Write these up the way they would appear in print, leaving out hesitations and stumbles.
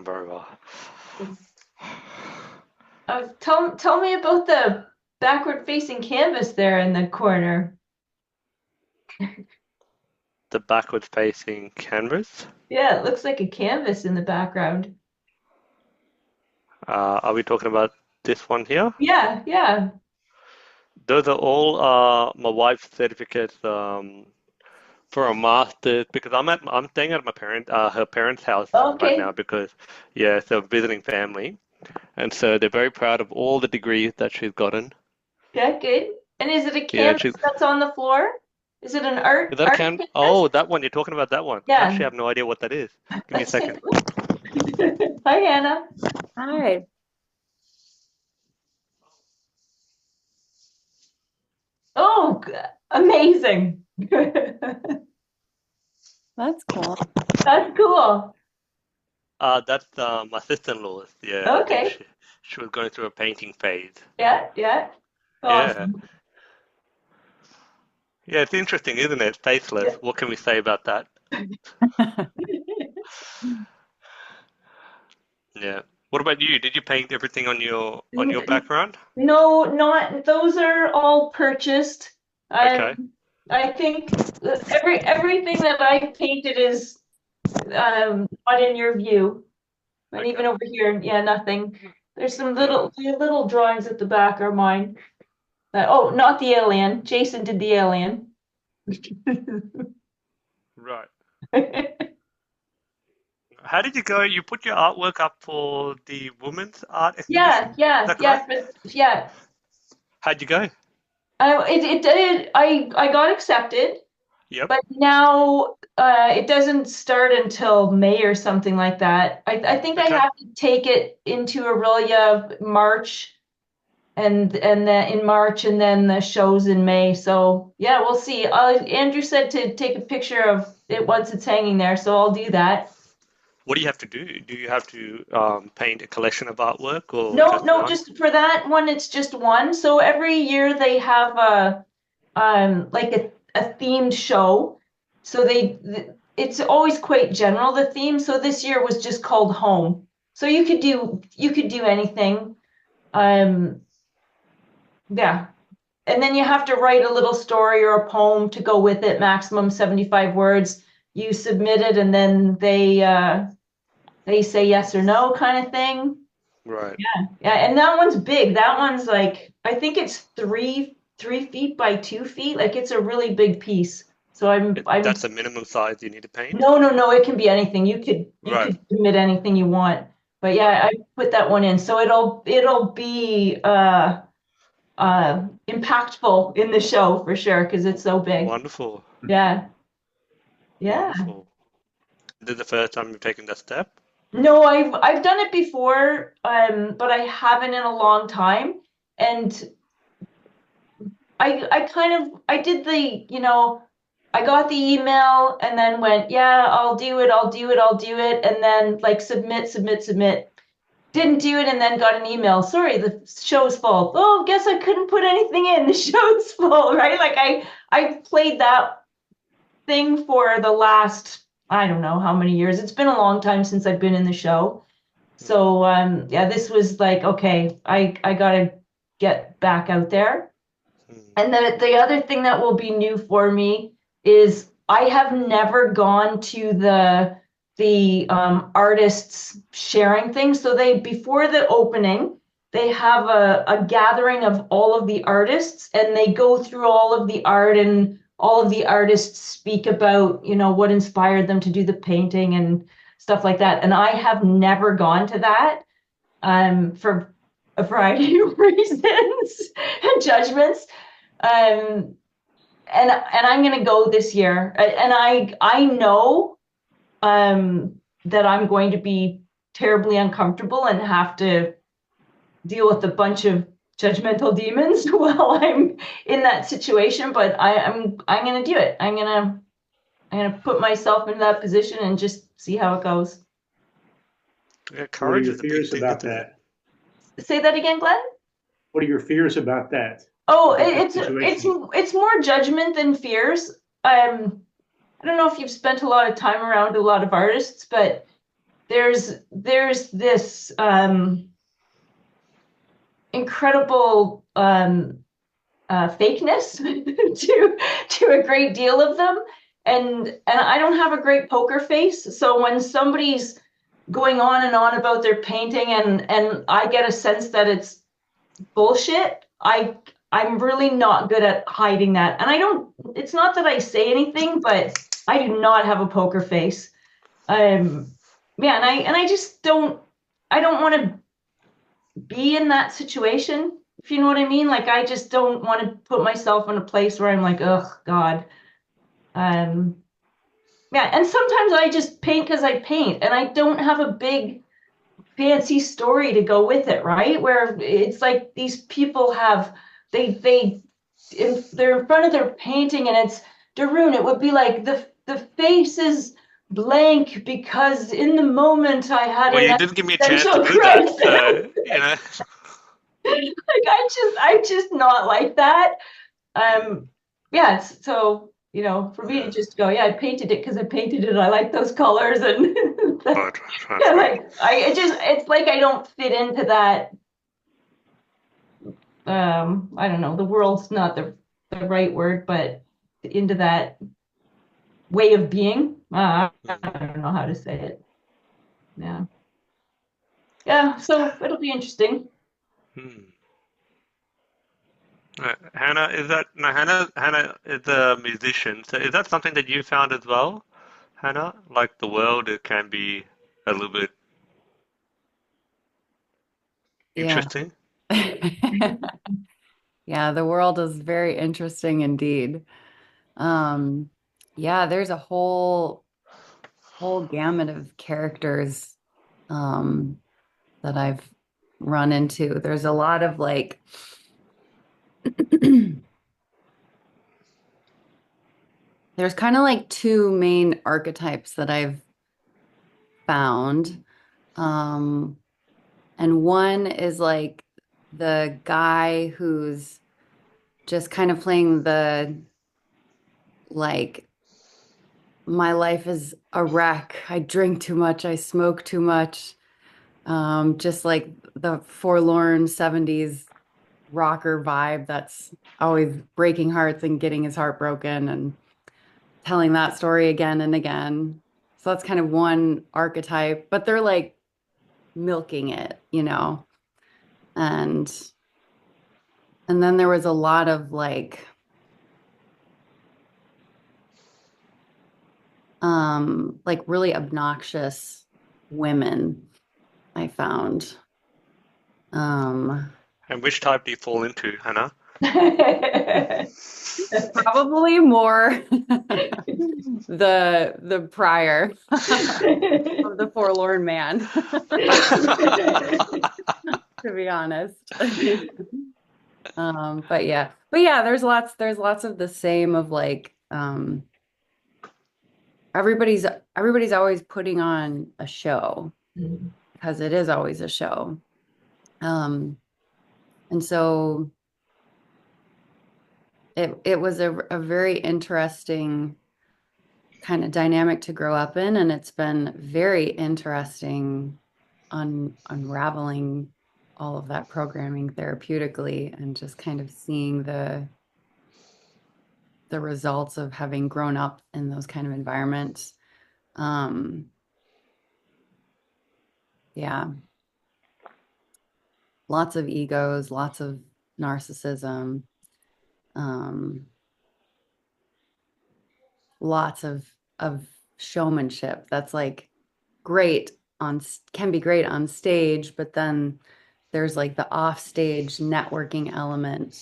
very well. Tell me about the backward facing canvas there in the corner. The backward facing canvas. Yeah, it looks like a canvas in the background. Are we talking about this one here? Yeah, yeah. Those are all my wife's certificates for a master's because I'm staying at her parents' house right Okay. now because yeah, so visiting family, and so they're very proud of all the degrees that she's gotten. Yeah, good. And is it a Yeah, canvas that's on the floor? Is it an art is that a art can? canvas? Oh, that one you're talking about. That one. I Yeah. actually have no idea what that is. Give me a second. Hi, Hannah. Hi, Oh, amazing. that's cool. That's cool. That's my sister-in-law's. Yeah, I think Okay. she was going through a painting phase. Yeah, yeah. Yeah, Awesome. yeah, it's interesting, isn't it? Faceless. Yeah. What can we say about that? Yeah. What about you? Did you paint everything on your background? No, not those are all purchased. Okay. I think everything that I painted is not in your view. And even Okay. over here, yeah, nothing. There's some No. little drawings at the back are mine. Oh, not the alien. Jason did the alien. Right. How did you go? You put your artwork up for the women's art exhibition? Yeah, Is yeah, that yeah, correct? but yeah. How'd you go? It did. I got accepted, Yep. but now it doesn't start until May or something like that. I think I Okay. have to take it into Aurelia March and then in March and then the shows in May. So yeah, we'll see. Andrew said to take a picture of it once it's hanging there, so I'll do that. What do you have to do? Do you have to paint a collection of artwork or No, just no, one? just for that one, it's just one. So every year they have a like a themed show. So it's always quite general, the theme. So this year was just called Home. So you could do anything. Um, yeah. And then you have to write a little story or a poem to go with it, maximum 75 words. You submit it and then they say yes or no kind of thing. Right. Yeah, and that one's big. That one's like I think it's three feet by 2 feet. Like it's a really big piece. So I'm That's the minimum size you need to paint? no, it can be anything. You Right. could submit anything you want. But Right. yeah, I put that one in. So it'll be impactful in the show for sure because it's so big. Wonderful. Yeah. Yeah. Wonderful. This is the first time you've taken that step? No, I've done it before, but I haven't in a long time. And I kind of I did I got the email and then went, yeah, I'll do it, and then like submit. Didn't do it and then got an email. Sorry, the show's full. Oh, guess I couldn't put anything in. The show's full, right? Like I played that thing for the last I don't know how many years. It's been a long time since I've been in the show. Hmm. So yeah, this was like, okay, I gotta get back out there. Hmm. And the other thing that will be new for me is I have never gone to the artists sharing things. So they before the opening, they have a gathering of all of the artists and they go through all of the art and all of the artists speak about, what inspired them to do the painting and stuff like that. And I have never gone to that for a variety of reasons and judgments. Um, and I'm gonna go this year, and I know that I'm going to be terribly uncomfortable and have to deal with a bunch of judgmental demons while I'm in that situation. But I'm gonna do it. I'm gonna put myself in that position and just see how it goes. Yeah, What are courage your is a big fears thing, about isn't it? that? Say that again, Glenn. What are your fears about that? Oh, About that it's situation? it's more judgment than fears. I don't know if you've spent a lot of time around a lot of artists, but there's this incredible fakeness to a great deal of them, and I don't have a great poker face, so when somebody's going on and on about their painting and I get a sense that it's bullshit, I'm really not good at hiding that. And I don't, it's not that I say anything, but I do not have a poker face. Yeah, and I just I don't want to be in that situation, if you know what I mean. Like I just don't want to put myself in a place where I'm like, oh God. Um, yeah, and sometimes I just paint because I paint and I don't have a big fancy story to go with it, right? Where it's like these people have they're in front of their painting and it's Darun, it would be like the face is blank because in the moment I had Well, you an didn't give me a chance to existential do that, crisis. so Like I'm just not like that. Yeah, so for me to just go, yeah, I painted it because I painted it. I like those colors and yeah, right. like it's like I don't fit into that. I don't know, the world's not the right word, but into that way of being. I don't know how to say it. Yeah. Yeah, so it'll be interesting. Hmm. Hannah, is that now Hannah is a musician, so is that something that you found as well, Hannah? Like the world, it can be a little bit Yeah. interesting. Yeah, the world is very interesting indeed. Um, yeah, there's a whole gamut of characters that I've run into. There's a lot of like there's kind of like two main archetypes that I've found. Um, and one is like the guy who's just kind of playing the like my life is a wreck. I drink too much, I smoke too much. Just like the forlorn 70s rocker vibe that's always breaking hearts and getting his heart broken and telling that story again and again. So that's kind of one archetype, but they're like milking it, you know. And and then there was a lot of like really obnoxious women I found. Um And which type do you fall into, Hannah? Probably more the prior of the forlorn man, to be honest. But yeah, there's lots of the same of like everybody's always putting on a show because it is always a show. And so it was a very interesting kind of dynamic to grow up in, and it's been very interesting unraveling all of that programming therapeutically and just kind of seeing the results of having grown up in those kind of environments. Um, yeah, lots of egos, lots of narcissism, um, lots of showmanship. That's like great can be great on stage, but then there's like the offstage networking element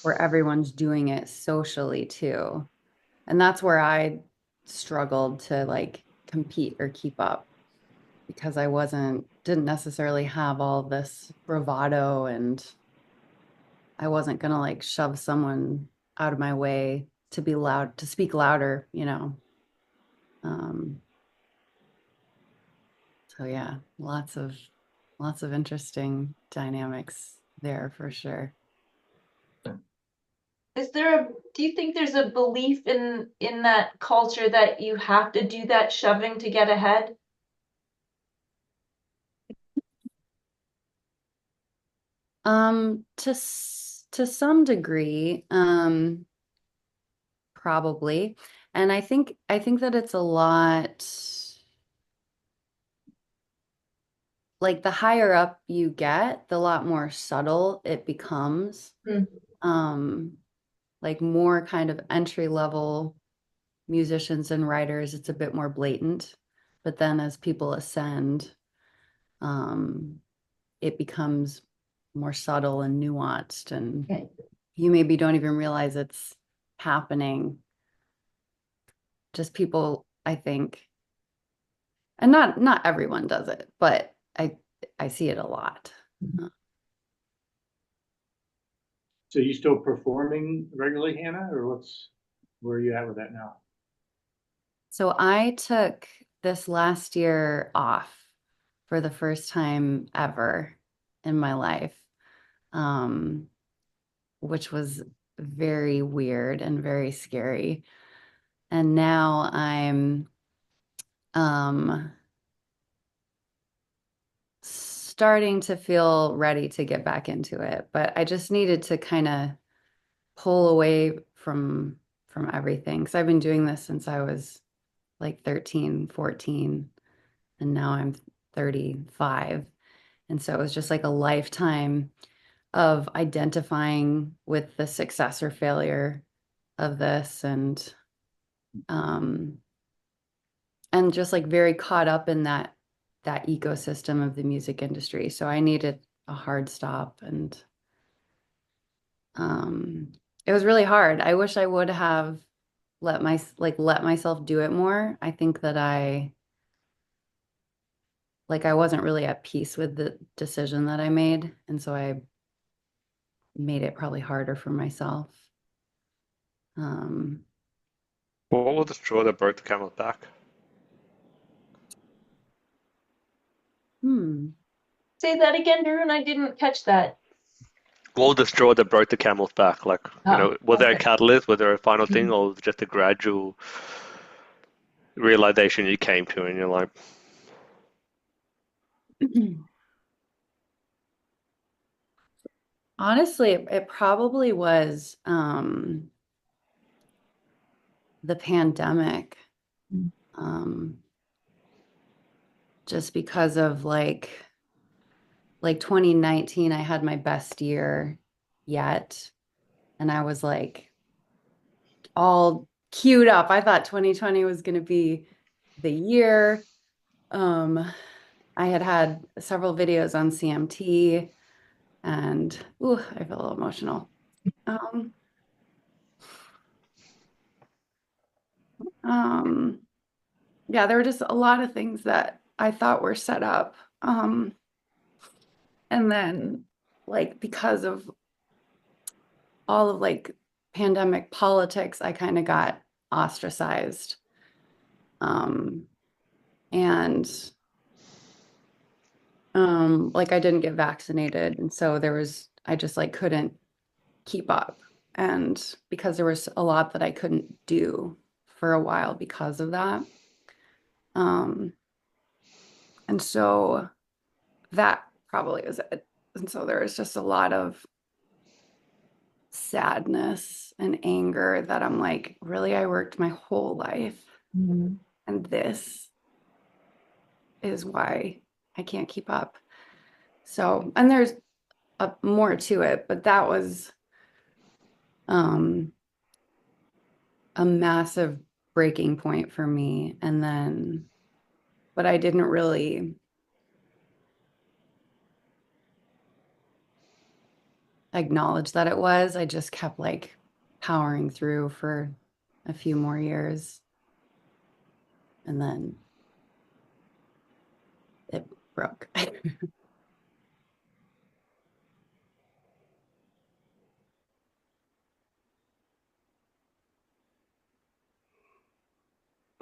where everyone's doing it socially too. And that's where I struggled to like compete or keep up because didn't necessarily have all this bravado, and I wasn't gonna like shove someone out of my way to be loud, to speak louder, you know. Um, so yeah, lots of interesting dynamics there for sure. Do you think there's a belief in that culture that you have to do that shoving to get ahead? To some degree, probably. And I think that it's a lot like the higher up you get, the lot more subtle it becomes. Mm. Um, like more kind of entry level musicians and writers, it's a bit more blatant. But then as people ascend, um, it becomes more subtle and nuanced, and Okay. you maybe don't even realize it's happening. Just people, I think, and not everyone does it, but I see it a lot. So you still performing regularly, Hannah, or where are you at with that now? So I took this last year off for the first time ever in my life, um, which was very weird and very scary. And now I'm um, starting to feel ready to get back into it, but I just needed to kind of pull away from everything because I've been doing this since I was like 13, 14, and now I'm 35. And so it was just like a lifetime of identifying with the success or failure of this, um and just like very caught up in that ecosystem of the music industry. So I needed a hard stop, and um it was really hard. I wish I would have let myself do it more. I think that I wasn't really at peace with the decision that I made, and so I made it probably harder for myself. Um, What was the straw that broke the camel's back? hmm. Say that again, Drew, and I didn't catch that. What was the straw that broke the camel's back? Like, Oh, was there a okay. catalyst? Was there a final thing, or was it just a gradual realization you came to in your life? Honestly, it probably was the pandemic. Um, just because of like 2019, I had my best year yet, and I was like all queued up. I thought 2020 was going to be the year. Um, I had had several videos on CMT, and ooh, I feel a little emotional. Um, um, yeah, there were just a lot of things that I thought were set up. And then like because of all of like pandemic politics, I kind of got ostracized. Um, and like I didn't get vaccinated. And so I just like couldn't keep up. And because there was a lot that I couldn't do for a while because of that. Um, and so that probably is it. And so there was just a lot of sadness and anger that I'm like, really, I worked my whole life, Mhm. and this is why I can't keep up. So, and there's more to it, but that was um, a massive breaking point for me. And then, but I didn't really acknowledge that it was. I just kept like powering through for a few more years, and then it broke.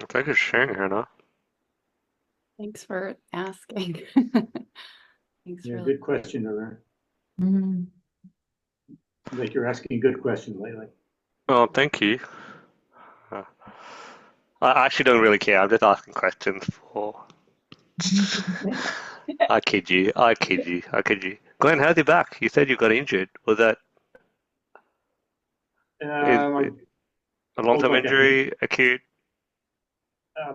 Thank you for sharing, Hannah. Thanks for asking. Thanks Yeah, for good question, Arun. Mhm. Like you're asking good questions lately. Oh, thank you. Uh, I actually don't really care. I'm just asking questions for. I kid you. I kid you. I kid you. Glenn, how's your back? You said you got injured. Was that I a pulled long-term like injury, acute?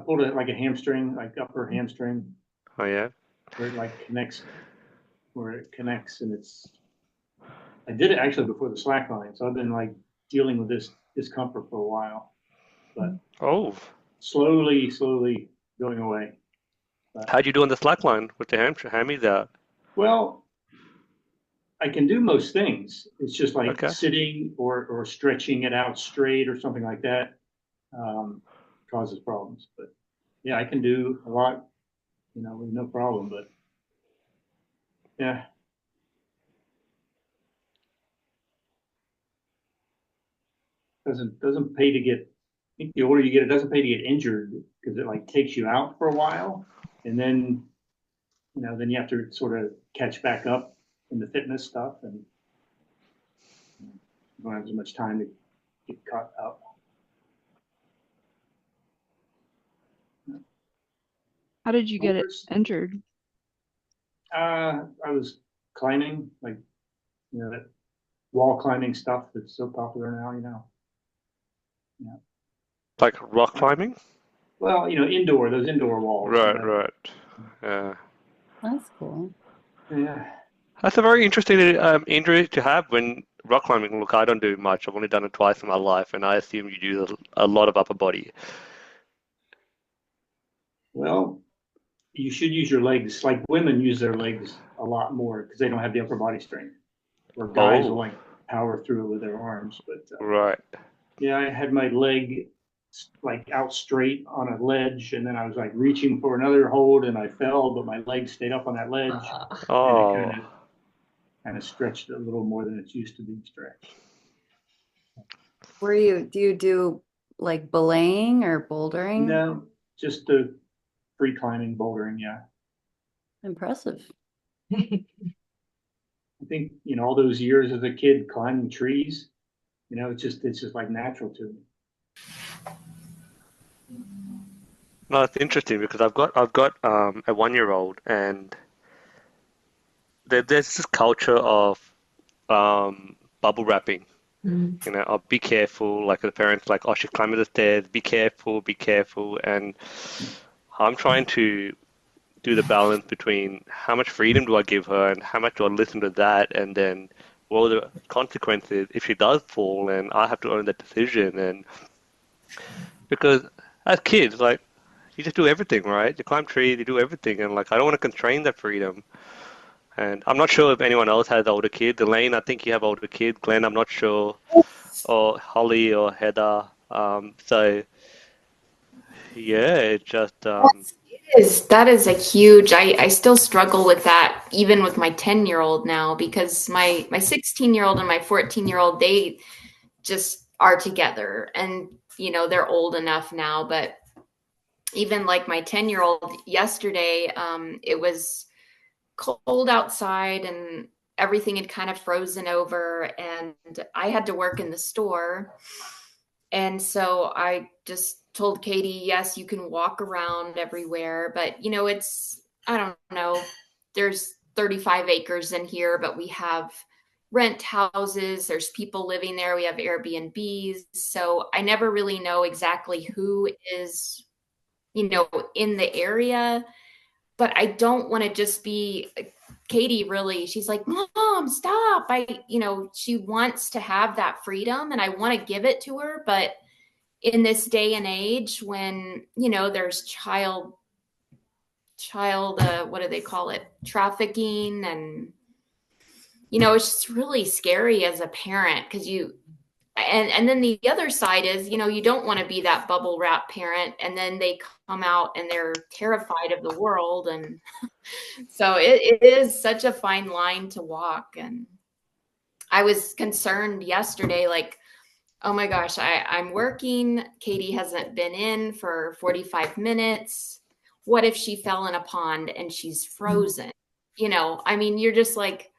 pulled it like a hamstring, like upper hamstring, Oh yeah. where it like connects, and I did it actually before the slack line, so I've been like dealing with this discomfort for a while, but Oh, slowly going away. But how'd you do on the slack line with the hammies out? well, I can do most things. It's just like Okay. sitting or stretching it out straight or something like that um, causes problems. But yeah, I can do a lot, with no problem. But yeah, doesn't pay to get. I think the older you get, it doesn't pay to get injured because it like takes you out for a while, and then then you have to sort of catch back up in the fitness stuff, and you don't have as much time to get caught up. How did you get it injured? I was climbing, like that wall climbing stuff that's so popular now. Yeah. Like rock climbing? Well, those indoor walls. Right. Yeah. That's cool. Yeah. That's a very interesting injury to have when rock climbing. Look, I don't do much. I've only done it twice in my life, and I assume you do a lot of upper body. Well, you should use your legs. Like women use their legs a lot more because they don't have the upper body strength. Or guys will Oh, like power through it with their arms. But right. yeah, I had my leg like out straight on a ledge, and then I was like reaching for another hold, and I fell, but my leg stayed up on that ledge, and it Oh, kind of stretched a little more than it's used to being stretched. Do you do like belaying or bouldering? No, just the free climbing, bouldering. Yeah, Impressive. I think all those years as a kid climbing trees, it's just like natural to me. no, it's interesting because I've got a 1-year-old, and there's this culture of bubble wrapping. Oh, be careful. Like the parents, like, oh, she's climbing the stairs. Be careful. And I'm trying to do the balance between how much freedom do I give her and how much do I listen to that, and then what are the consequences if she does fall, and I have to own that decision. And because as kids, like, you just do everything, right? You climb trees, you do everything, and like I don't want to constrain that freedom. And I'm not sure if anyone else has older kids. Elaine, I think you have older kids. Glenn, I'm not sure, or Holly or Heather. So yeah, it just That is a huge, I still struggle with that even with my 10-year-old now because my 16-year-old and my 14-year-old, they just are together and they're old enough now, but even like my 10-year-old yesterday, it was cold outside and everything had kind of frozen over and I had to work in the store. And so I just told Katie, yes, you can walk around everywhere, but I don't know, there's 35 acres in here, but we have rent houses, there's people living there, we have Airbnbs. So I never really know exactly who is, in the area, but I don't want to just be Katie. Really, she's like, Mom, stop. She wants to have that freedom and I want to give it to her, but in this day and age when there's child what do they call it, trafficking, and it's just really scary as a parent because and then the other side is you don't want to be that bubble wrap parent and then they come out and they're terrified of the world, and so it is such a fine line to walk. And I was concerned yesterday, like, oh my gosh, I'm working. Katie hasn't been in for 45 minutes. What if she fell in a pond and she's frozen? You're just like,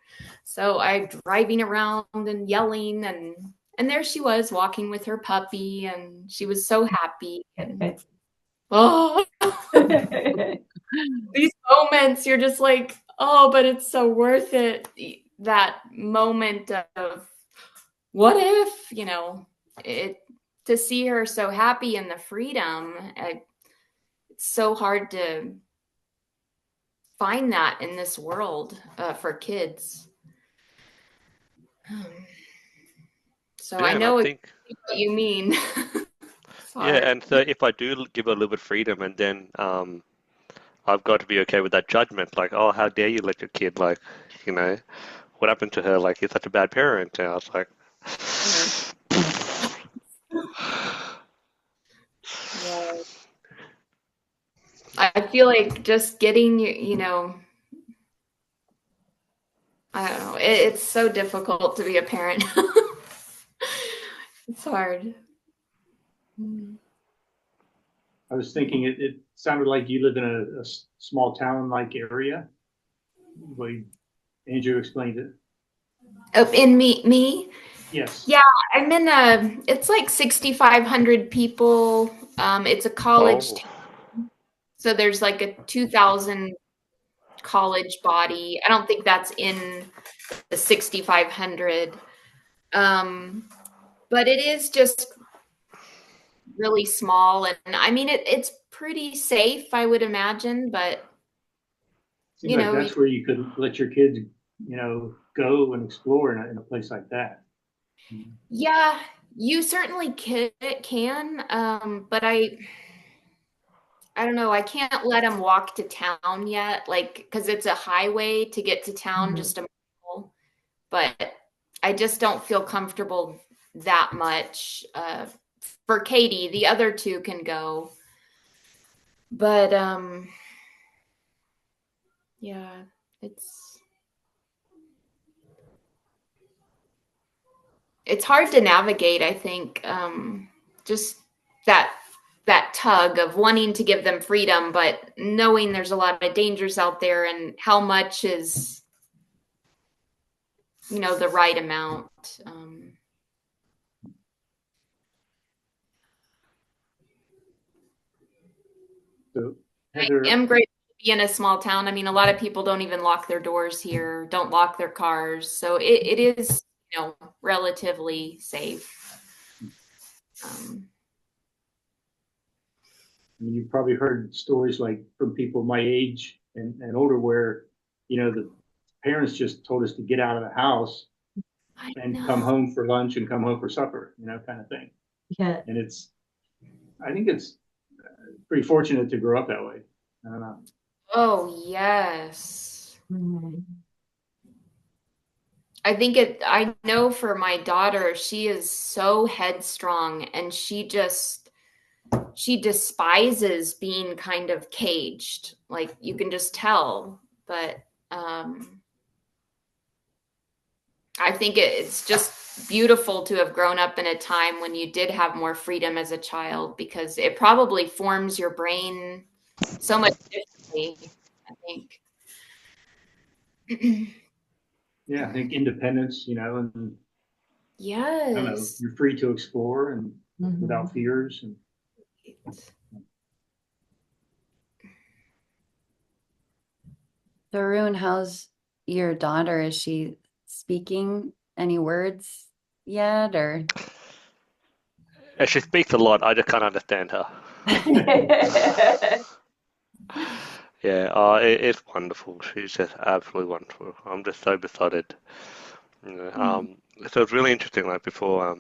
so I'm driving around and yelling and there she was walking with her puppy and she was so happy. And oh, these moments, you're just like, oh, but it's so worth it. that moment of what if, to see her so happy in the freedom, it's so hard to find that in this world for kids. So Yeah, I and I know think, what you mean. It's yeah, hard. and so if I do give her a little bit of freedom, and then I've got to be okay with that judgment, like, oh, how dare you let your kid, like, you know, what happened to her? Like, you're such a bad parent. And I was like, Yeah. I feel like just getting, I don't know. It's so difficult to be a parent. It's hard. I was thinking it sounded like you live in a small town-like area. Well, Andrew explained it. Oh, in me? Yes. Yeah, I'm in it's like 6,500 people. It's a college, oh, so there's like a 2,000 college body. I don't think that's in the 6,500. But it is just really small, and I mean it's pretty safe, I would imagine, but Seems like that's where you could let your kids, go and explore in a place like that. yeah, you certainly can, but I don't know, I can't let them walk to town yet, like, because it's a highway to get to town, just a mile, but I just don't feel comfortable that much. For Katie, the other two can go, but yeah, it's hard to navigate, I think. Just that tug of wanting to give them freedom, but knowing there's a lot of dangers out there, and how much is, the right amount. So I Heather, am grateful to be in a small town. I mean, a lot of people don't even lock their doors here, don't lock their cars, so it is, relatively safe. you've probably heard stories like from people my age and older where, the parents just told us to get out of the house I and come know. home for lunch and come home for supper, kind of thing. Yeah. And I think it's pretty fortunate to grow up that way. I don't know. Oh, yes. Mm-hmm. I know for my daughter, she is so headstrong, and she despises being kind of caged. Like, you can just tell, but I think it's just beautiful to have grown up in a time when you did have more freedom as a child, because it probably forms your brain so much differently, I think. Yeah, I think independence, and I don't know, Yes. you're free to explore and without fears. And Varun, how's your daughter? Is she speaking any words yet, or? and she speaks a lot. I just can't understand her. Yeah, it's wonderful. She's just absolutely wonderful. I'm just so besotted. So it's really interesting. Like before,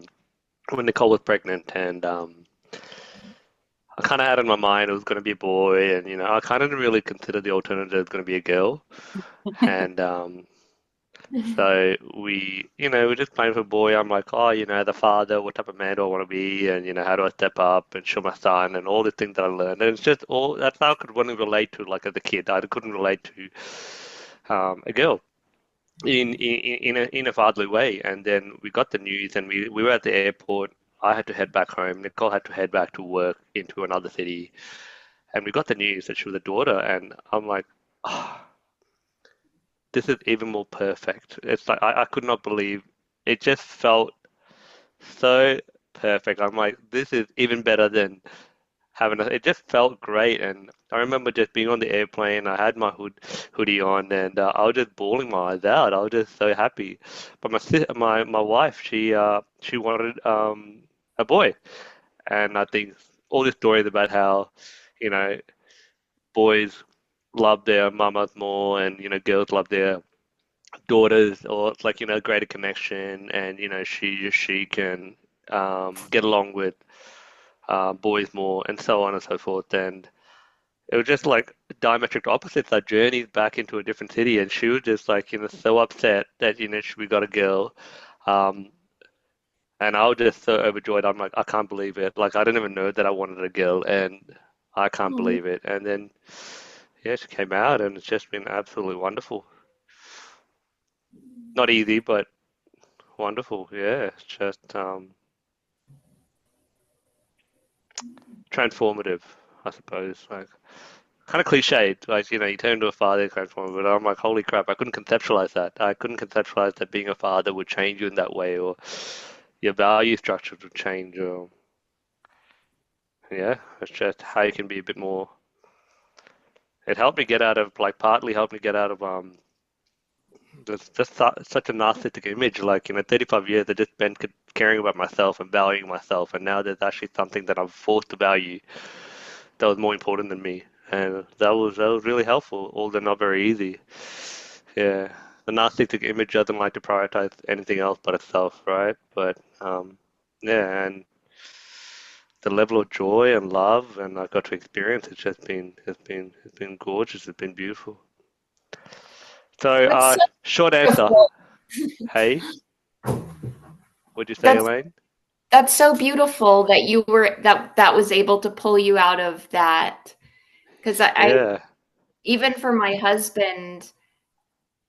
when Nicole was pregnant, and I kind of had in my mind it was going to be a boy, and I kind of didn't really consider the alternative was going to be a girl, and so we're just playing for a boy. I'm like, oh, the father, what type of man do I want to be, and how do I step up and show my son, and all the things that I learned, and it's just all that's how I could really relate to, like as a kid. I couldn't relate to a girl in a fatherly way. And then we got the news, and we were at the airport. I had to head back home. Nicole had to head back to work into another city, and we got the news that she was a daughter, and I'm like, oh, this is even more perfect. It's like I could not believe it. Just felt so perfect. I'm like, this is even better than it just felt great. And I remember just being on the airplane. I had my hoodie on, and I was just bawling my eyes out. I was just so happy. But my wife, she wanted a boy, and I think all the stories about how, you know, boys love their mamas more, and girls love their daughters, or it's like greater connection, and she can get along with boys more, and so on and so forth. And it was just like diametric opposites. Our journeys back into a different city, and she was just like so upset that we got a girl, um, and I was just so overjoyed. I'm like, I can't believe it. Like I didn't even know that I wanted a girl, and I can't Oh, believe it. And then yeah, she came out, and it's just been absolutely wonderful. Not easy, but wonderful. Yeah, it's just transformative, I suppose. Like kind of cliched, like you turn into a father, transformative. But I'm like, holy crap! I couldn't conceptualize that. I couldn't conceptualize that being a father would change you in that way, or your value structure would change. Or yeah, it's just how you can be a bit more. It helped me get out of like partly helped me get out of just such a narcissistic image. Like 35 years, I just spent caring about myself and valuing myself, and now there's actually something that I'm forced to value that was more important than me, and that was really helpful. Although not very easy. Yeah, the narcissistic image doesn't like to prioritize anything else but itself, right? But yeah, and the level of joy and love and I got to experience has been gorgeous. It's been beautiful. So, that's so short answer. beautiful. Hey, what'd you say, That's Elaine? that's so beautiful that you were that was able to pull you out of that. Because I Yeah, even for my husband,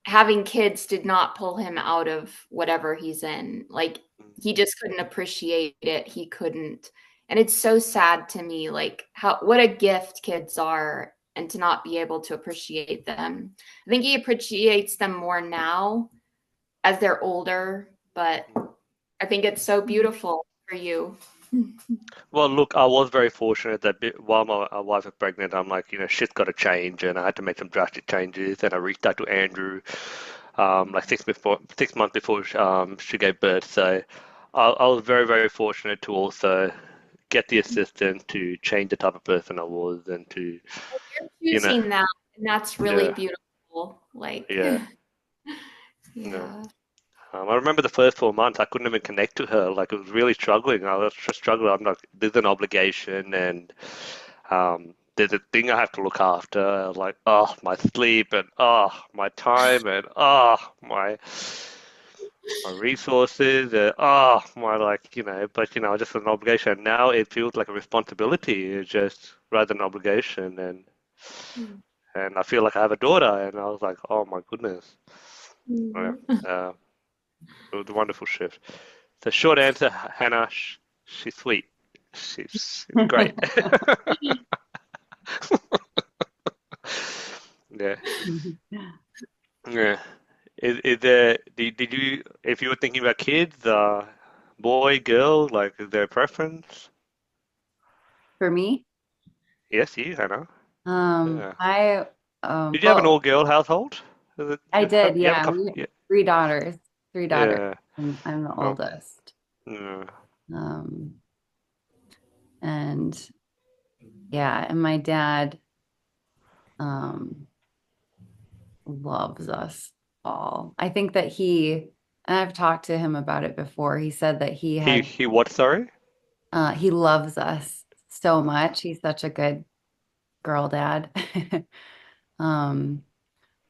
having kids did not pull him out of whatever he's in. Like he just couldn't appreciate it. He couldn't. And it's so sad to me, like how what a gift kids are and to not be able to appreciate them. I think he appreciates them more now as they're older, but I think it's so beautiful for you. well, look, I was very fortunate that while my wife was pregnant, I'm like, shit's got to change, and I had to make some drastic changes. And I reached out to Andrew, like 6 months before she gave birth. So I was very, very fortunate to also get the assistance to change the type of person I was, and to, You're you know, choosing that, and that's really yeah, beautiful. Like, yeah, yeah. yeah. I remember the first 4 months, I couldn't even connect to her. Like, it was really struggling. I was just struggling. I'm like, there's an obligation, and there's a thing I have to look after. Like, oh, my sleep, and oh, my time, and oh, my resources, and oh, my like, but just an obligation. Now it feels like a responsibility. It's just rather than an obligation, and I feel like I have a daughter, and I was like, oh my goodness. Yeah. Mhm. Uh, it was a wonderful shift. The short answer, Hannah, she's sweet. She's great. Yeah, yeah. Is there, did you, if you were thinking about kids, boy, girl, like, is there a preference? For me, Yes, you, Hannah. Yeah. I Did you have an well, all-girl household? Is it, I did, you have a yeah. couple? We Yeah, three daughters, three daughters. yeah. I'm the Oh, oldest. yeah. Um, and yeah, and my dad um loves us all. I think that and I've talked to him about it before. He said that He what? Sorry. he loves us so much. He's such a good girl dad. Um,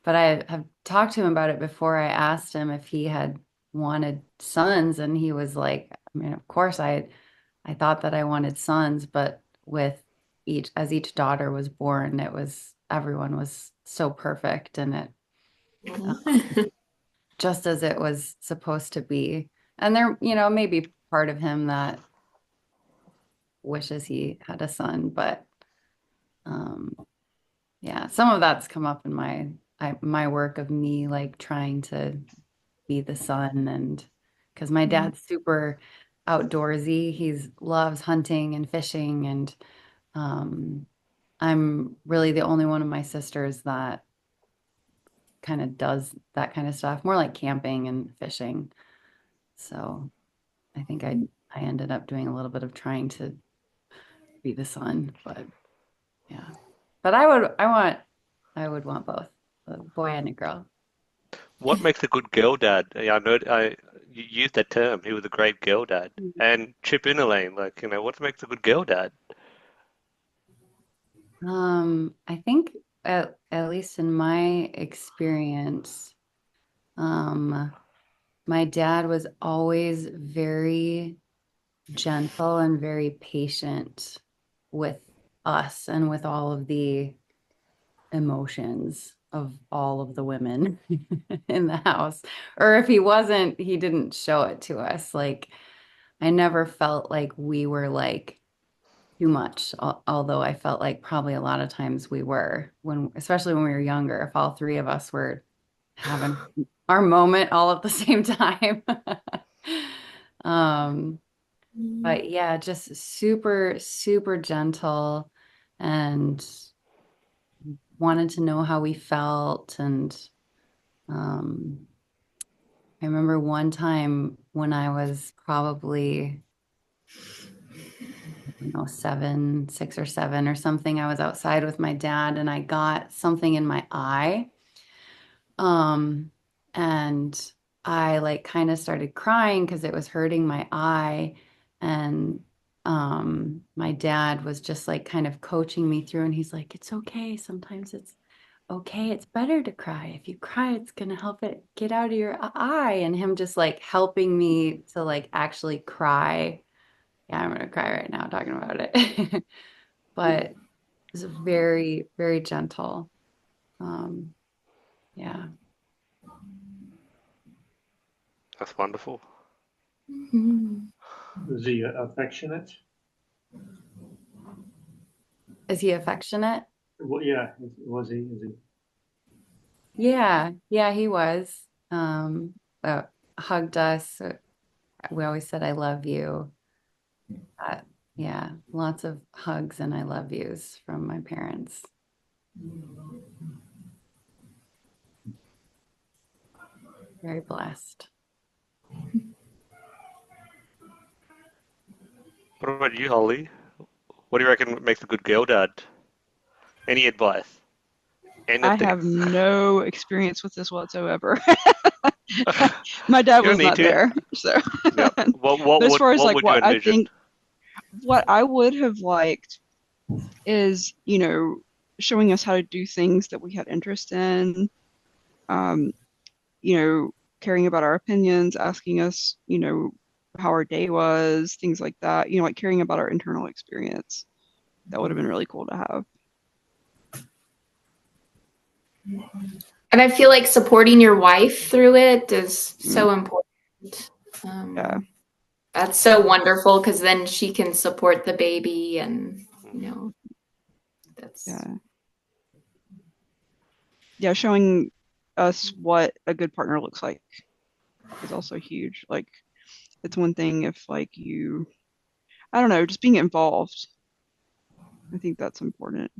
but I have talked to him about it before. I asked him if he had wanted sons, and he was like, I mean, of course I thought that I wanted sons, but with each daughter was born, everyone was so perfect, and it just as it was supposed to be. And there, maybe part of him that wishes he had a son, but um, yeah, some of that's come up in my work of me like trying to be the son, and because my dad's super outdoorsy, he's loves hunting and fishing, and I'm really the only one of my sisters that kind of does that kind of stuff, more like camping and fishing. So I think I ended up doing a little bit of trying to be the son, but yeah. But I would want both, a boy and a girl. What makes a good girl dad? Yeah, I know you used that term. He was a great girl dad. And Chip in Elaine, like, what makes a good girl dad? I think at least in my experience, my dad was always very gentle and very patient with us and with all of the emotions of all of the women in the house. Or if he wasn't, he didn't show it to us. Like, I never felt like we were like too much, although I felt like probably a lot of times we were, when, especially when we were younger, if all three of us were having our moment all at the same time. Um, but yeah, just super, super gentle and wanted to know how we felt. And um, I remember one time when I was probably, seven, 6 or 7 or something, I was outside with my dad and I got something in my eye. Um, and I like kind of started crying because it was hurting my eye. And my dad was just like kind of coaching me through, and he's like, it's okay. Sometimes it's okay. It's better to cry. If you cry, it's gonna help it get out of your eye. And him just like helping me to like actually cry. Yeah, I'm gonna cry right now talking about it. But it's very, very gentle. Um, yeah. That's wonderful. Was he affectionate? Is he affectionate? Well, yeah, was he? Is he? Yeah, yeah, he was. Hugged us. We always said, I love you. Uh, yeah, lots of hugs and I love yous from my parents. Very blessed. What about you, Holly? What do you reckon makes a good girl dad? Any advice? I Anything? have no experience with this whatsoever. My dad You don't was need not to. there, so. Yeah. But as far as What like would you what I envision? think, what I would have liked is, showing us how to do things that we had interest in, um, you know, caring about our opinions, asking us, how our day was, things like that, like caring about our internal experience. That would have been really cool to have. And I feel like supporting your wife through it is so important. Yeah. That's so wonderful because then she can support the baby, and that's Yeah, showing us what a good partner looks like is also huge. Like, it's one thing if like I don't know, just being involved. I think that's important.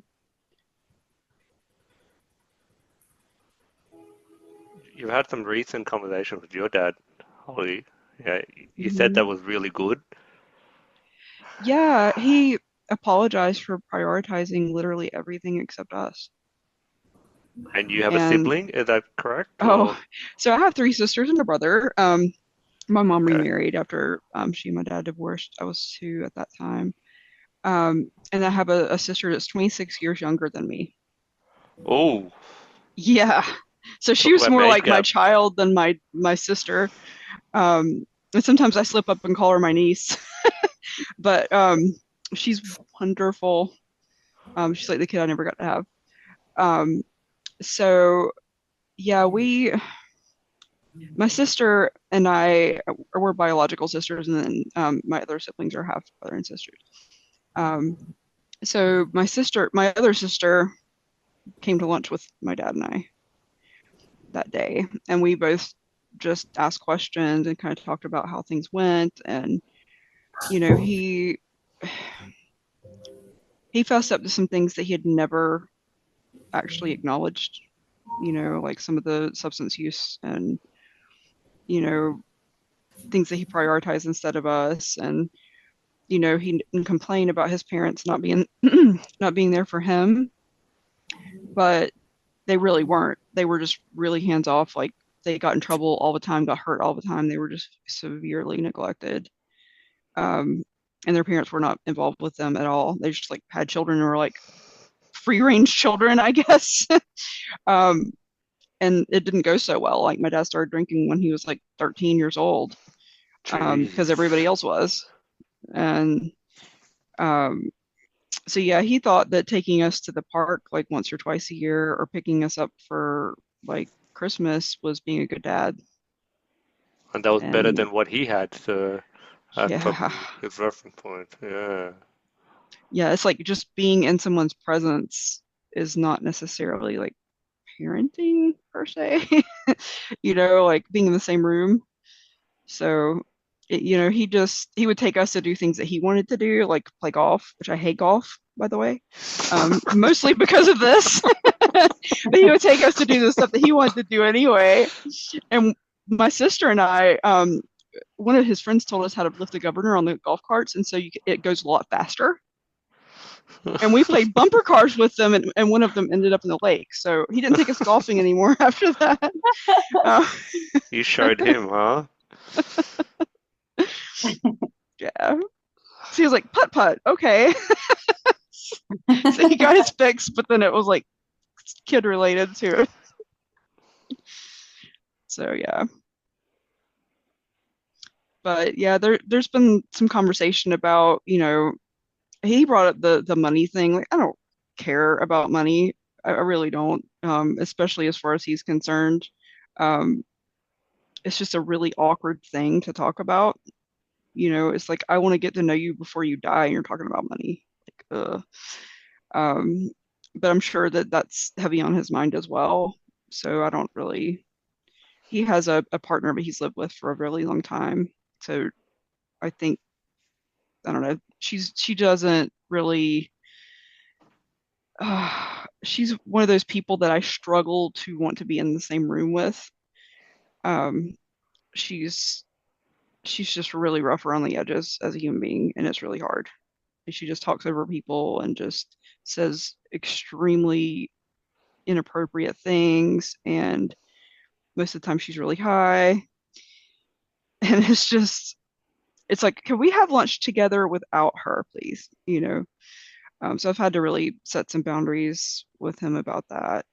You've had some recent conversations with your dad, Holly. Yeah, you said that was really good. Yeah, he apologized for prioritizing literally everything except us. And you have a And sibling, is that correct? Or so I have 3 sisters and a brother. My mom okay. remarried after she and my dad divorced. I was 2 at that time. And I have a sister that's 26 years younger than me. Oh, Yeah. So she talk was about an more age like my gap. child than my sister. And sometimes I slip up and call her my niece. But she's wonderful. She's like the kid I never got to have. Um, so yeah, my sister and I were biological sisters, and then my other siblings are half brother and sisters. Um, so my other sister came to lunch with my dad and I that day, and we both just asked questions and kind of talked about how things went. And he he fessed up to some things that he had never actually acknowledged, like some of the substance use and, things that he prioritized instead of us. And, he didn't complain about his parents not being not being there for him, but they really weren't. They were just really hands off. Like they got in trouble all the time, got hurt all the time. They were just severely neglected. And their parents were not involved with them at all. They just like had children and were like free range children, I guess. And it didn't go so well. Like my dad started drinking when he was like 13 years old, because everybody else was. And so yeah, he thought that taking us to the park like once or twice a year or picking us up for like Christmas was being a good dad. And that was better And than what he had, so that's yeah, probably his reference point. Yeah. yeah, it's like just being in someone's presence is not necessarily like parenting per se, like being in the same room. So, he would take us to do things that he wanted to do, like play golf, which I hate golf, by the way, mostly because of this. But he would take us to do the stuff that he wanted to do anyway. And my sister and I, one of his friends told us how to lift the governor on the golf carts, and so it goes a lot faster. And we played bumper cars with them, and one of them ended up in the lake. So he didn't take us golfing anymore after that. You showed him, huh? Yeah. So he was like, putt putt, okay. So he got his fix, but then it was like kid related too. So yeah. But yeah, there's been some conversation about, he brought up the money thing. Like, I don't care about money. I really don't, especially as far as he's concerned. It's just a really awkward thing to talk about. It's like, I want to get to know you before you die, and you're talking about money. Like, but I'm sure that that's heavy on his mind as well. So I don't really, he has a partner, but he's lived with for a really long time. So I think, I don't know, she doesn't really, she's one of those people that I struggle to want to be in the same room with. She's just really rough around the edges as a human being, and it's really hard. And she just talks over people and just says extremely inappropriate things, and most of the time she's really high. And it's like, can we have lunch together without her, please? So I've had to really set some boundaries with him about that.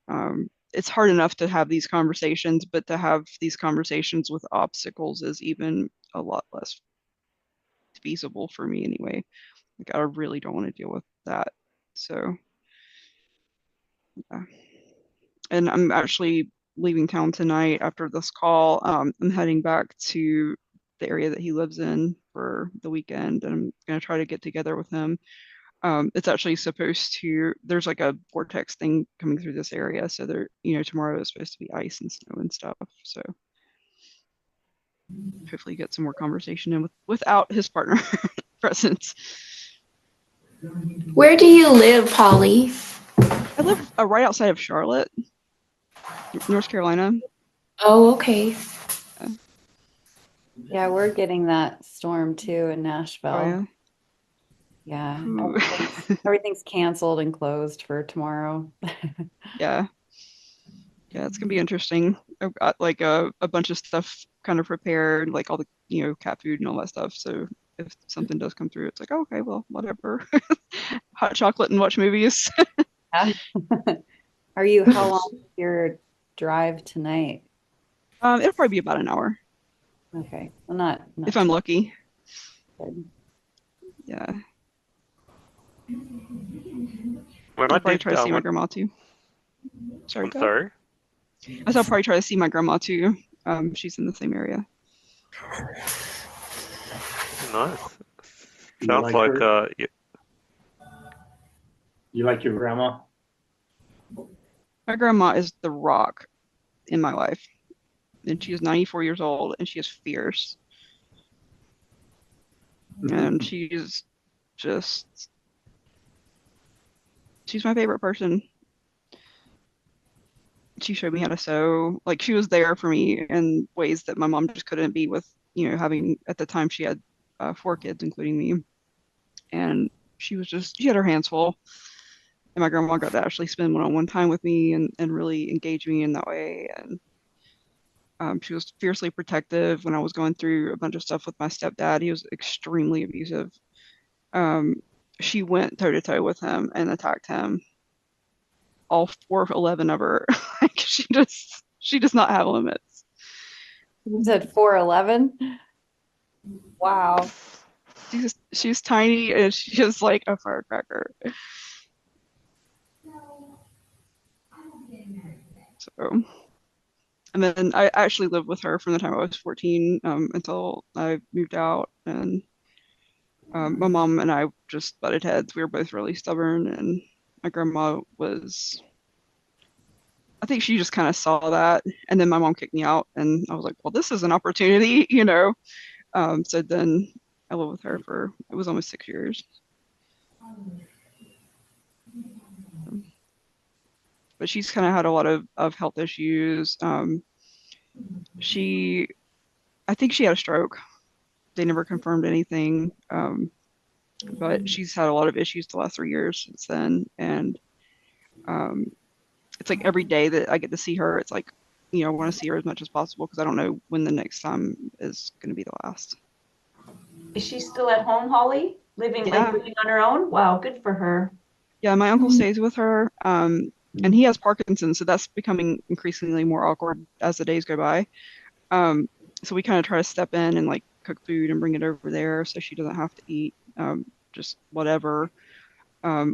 It's hard enough to have these conversations, but to have these conversations with obstacles is even a lot less feasible for me anyway. Like, I really don't want to deal with that. So, yeah. And I'm actually leaving town tonight after this call. I'm heading back to the area that he lives in for the weekend, and I'm going to try to get together with him. It's actually there's like a vortex thing coming through this area. So tomorrow is supposed to be ice and snow and stuff. So hopefully get some more conversation in without his partner present. Where do you live, Holly? I live right outside of Charlotte, North Carolina. Oh, okay. Yeah, we're getting that storm too in Nashville. Oh, yeah. Yeah, everything's canceled and closed for tomorrow. Yeah, it's gonna be interesting. I've got like a bunch of stuff kind of prepared, like all the cat food and all that stuff. So if something does come through, it's like, oh, okay, well, whatever. Hot chocolate and watch movies. Yeah. How long is your drive tonight? It'll probably be about an hour. Okay, well, not if I'm lucky. good. Yeah. When I'll probably try to see my grandma too. Sorry. I'm sorry? I said I'll probably try to see my grandma too. She's in the same area. Nice. You Sounds like like You like your grandma? My grandma is the rock in my life. And she is 94 years old, and she is fierce. And she's just she's my favorite person. She showed me how to sew. Like, she was there for me in ways that my mom just couldn't be with, having, at the time she had 4 kids, including me. And she had her hands full. And my grandma got to actually spend one-on-one time with me and really engage me in that way. And she was fiercely protective when I was going through a bunch of stuff with my stepdad. He was extremely abusive. She went toe to toe with him and attacked him. All 411 of her. Like, she does not have limits. You said 4'11"? Wow. She's tiny and she's just like a firecracker. So, and then I actually lived with her from the time I was 14 until I moved out. And my mom and I just butted heads. We were both really stubborn, and my grandma was, I think she just kind of saw that. And then my mom kicked me out, and I was like, well, this is an opportunity, So then I lived with her for, it was almost 6 years. But she's kind of had a lot of health issues. I think she had a stroke. They never confirmed anything. But she's had a lot of issues the last 3 years since then. And it's like every day that I get to see her, it's like, I want to see her as much as possible because I don't know when the next time is going to be the last. Is she still at home, Holly? Living Yeah. living on her own? Wow, good for her. Yeah, my uncle stays with her, and he has Parkinson's, so that's becoming increasingly more awkward as the days go by. So we kind of try to step in and like cook food and bring it over there so she doesn't have to eat just whatever.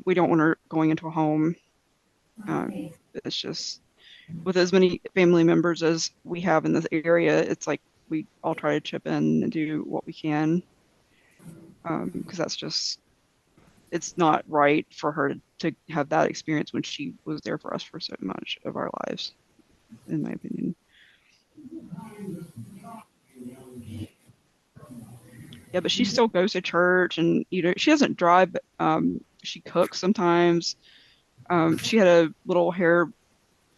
We don't want her going into a home. It's just with as many family members as we have in this area, it's like we all try to chip in and do what we can because that's just, it's not right for her to have that experience when she was there for us for so much of our lives, in my opinion. Yeah, but she still goes to church, and she doesn't drive, but she cooks sometimes. She had a little hair,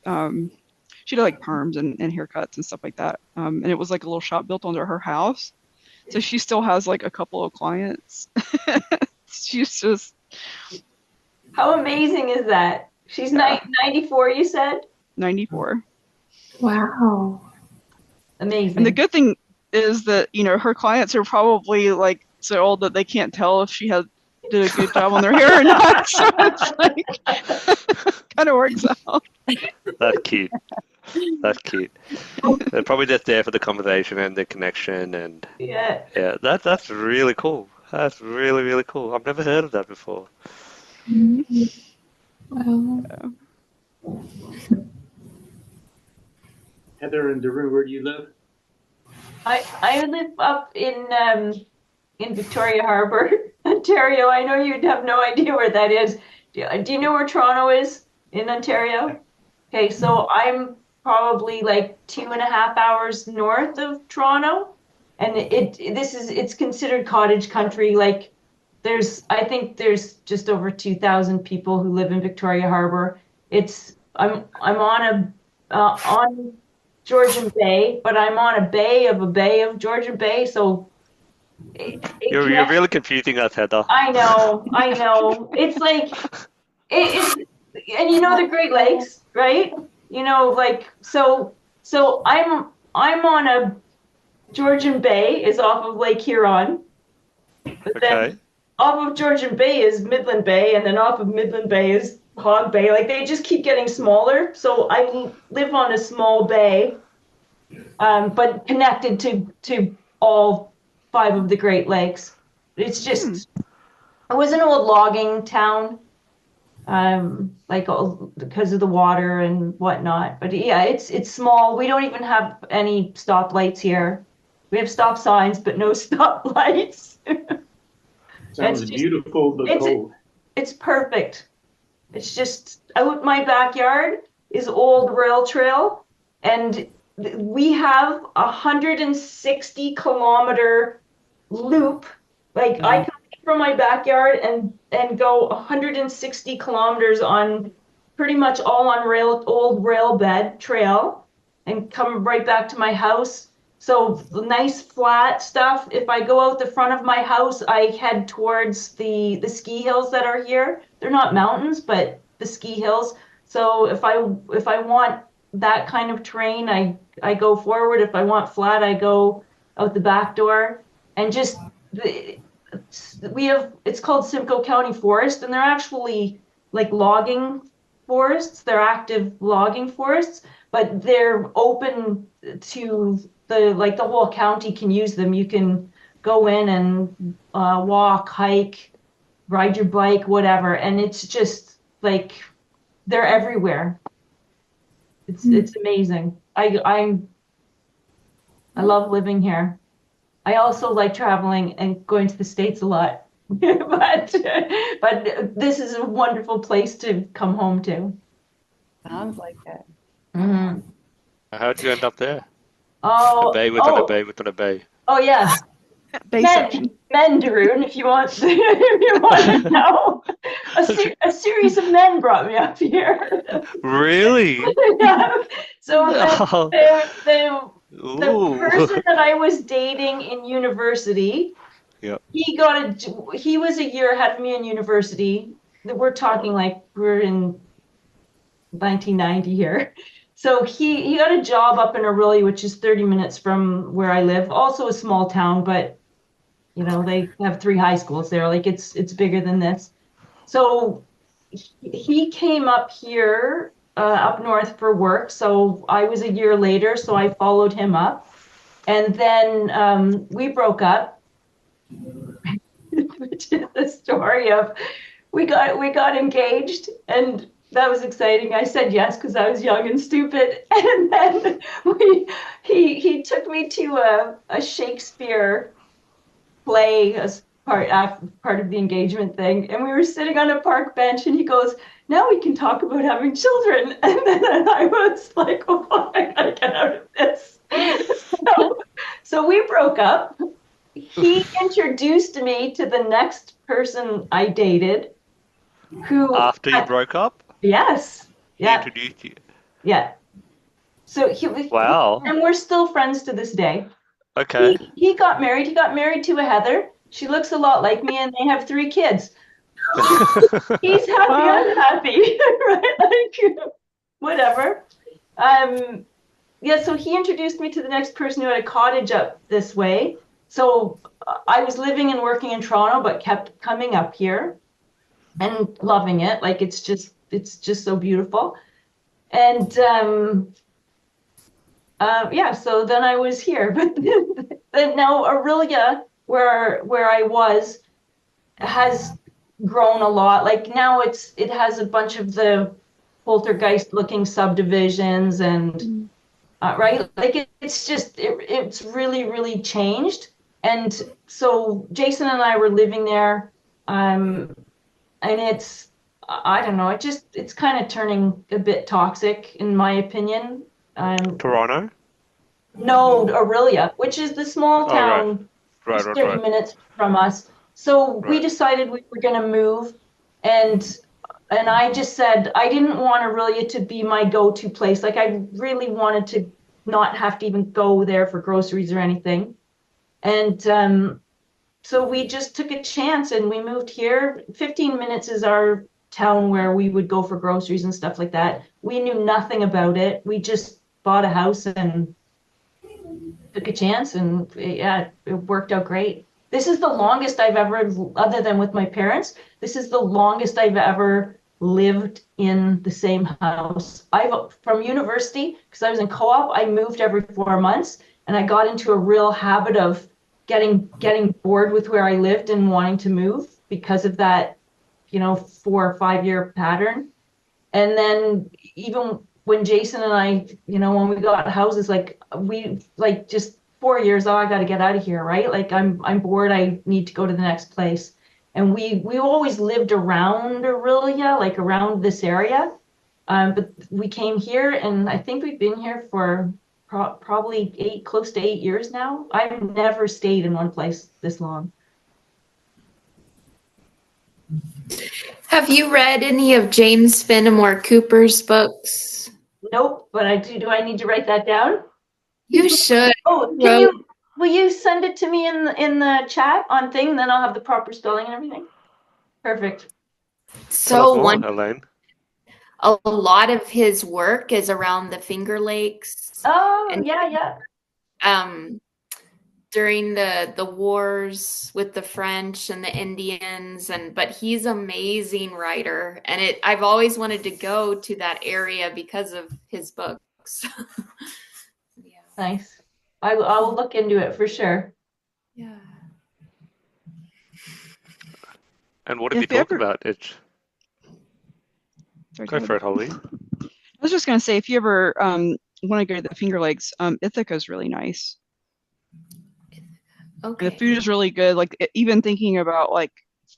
she did like perms and haircuts and stuff like that. And it was like a little shop built under her house. So she still has like a couple of clients. She's just, How amazing is that? She's 94, you said? 94. Wow. Amazing. And the good thing is that, her clients are probably like so old that they can't tell if she did a good job on their hair or not. So it's like, kind of works out. That's cute. That's cute. They're probably just there for the conversation and the connection, and Yeah. that's really cool. That's really, really cool. I've never heard of that before. Wow. Heather and Daru, where do you live? I live up in Victoria Harbour, Ontario. I know you'd have no idea where that is. Do you know where Toronto is in Ontario? Okay, so I'm probably like 2.5 hours north of Toronto, and it's considered cottage country. Like I think there's just over 2,000 people who live in Victoria Harbour. I'm on Georgian Bay, but I'm on a bay of Georgian Bay, so You're really confusing us, Heather. I know. It's like it's and the Great Lakes, right? Like so I'm on a Georgian Bay is off of Lake Huron, but then off of Georgian Bay is Midland Bay, and then off of Midland Bay is Hog Bay. Like they just keep getting smaller. So I live on a small bay, but connected to all 5 of the Great Lakes. It's just it was an old logging town, because of the water and whatnot. But yeah, it's small. We don't even have any stoplights here. We have stop signs, but no stoplights. Sounds beautiful, but cold. It's perfect. It's just out my backyard is old rail trail, and we have 160 kilometer loop. Like I come from my backyard and go 160 kilometers on pretty much all on old rail bed trail and come right back to my house. So nice flat stuff. If I go out the front of my house, I head towards the ski hills that are here. They're not mountains, but the ski hills. So if I want that kind of terrain, I go forward. If I want flat, I go out the back door. And just it's called Simcoe County Forest, and they're actually like logging forests. They're active logging forests, but they're open to the whole county can use them. You can go in and walk, hike, ride your bike, whatever, and it's just like they're everywhere. It's amazing. I love living here. I also like traveling and going to the States a lot. but this is a wonderful place to come home to. Sounds like it. Mm-hmm. How'd you end up there? Oh, A bay within a bay within a bay. oh yeah. Men, Darun, if you want to know. A series of men brought me up here. Really? Yeah. So Oh. the person that I was dating in university, Yep. he was a year ahead of me in university. We're talking like we're in 1990 here. So he got a job up in Orillia, which is 30 minutes from where I live. Also a small town, but you know, they have 3 high schools there. Like it's bigger than this. So he came up here up north for work. So I was a year later, so I followed him up. And then we broke up, which is the story of we got engaged, and that was exciting. I said yes because I was young and stupid. And then he took me to a Shakespeare play as part of the engagement thing, and we were sitting on a park bench, and he goes, "Now we can talk about having children." And then I was like, "Oh, I gotta get out of this." So we broke up. He introduced me to the next person I dated, who After you broke up? yes, He yeah, introduced you. yeah. So Wow. and we're still friends to this day. Okay. He got married. He got married to a Heather. She looks a lot like me, and they have 3 kids. He's happy, I'm happy, right? Like, whatever. Yeah, so he introduced me to the next person who had a cottage up this way. So I was living and working in Toronto, but kept coming up here and loving it. Like it's just so beautiful. And yeah, so then I was here. But now Orillia, where I was, has grown a lot. Like now it has a bunch of the poltergeist looking subdivisions and right, like it's really changed. And so Jason and I were living there, and it's I don't know, it's kind of turning a bit toxic in my opinion. Toronto? No, Orillia, which is the small Oh, right. town Right, just right, 30 right. minutes from us. So we Right. decided we were going to move, and I just said I didn't want Orillia to be my go-to place. Like I really wanted to not have to even go there for groceries or anything. And so we just took a chance and we moved here. 15 minutes is our town where we would go for groceries and stuff like that. We knew nothing about it. We just bought a house and took a chance, and yeah, it worked out great. This is the longest I've ever, other than with my parents, this is the longest I've ever lived in the same house. From university, because I was in co-op, I moved every 4 months, and I got into a real habit of getting bored with where I lived and wanting to move because of that, 4 or 5 year pattern. And then even when Jason and I, when we got houses, like we like just 4 years, oh, I got to get out of here, right? Like I'm bored. I need to go to the next place. And we always lived around Orillia, like around this area. But we came here, and I think we've been here for probably close to 8 years now. I've never stayed in one place this long. Have you read any of James Fenimore Cooper's books? Nope, but do I need to write that down? You should. Oh, will you send it to me in the chat on thing? Then I'll have the proper spelling and everything. Perfect. Tell us So more, Elaine. a lot of his work is around the Finger Lakes. Oh, and yeah. during the wars with the French and the Indians, but he's an amazing writer, and I've always wanted to go to that area because of his books. Yeah. Nice. I will look into it for sure. Yeah. And what have you talked about? Sorry, Go for it, Holly. I was just gonna say, if you ever want to go to the Finger Lakes, Ithaca's really nice. Okay. And the food is really good. Like even thinking about like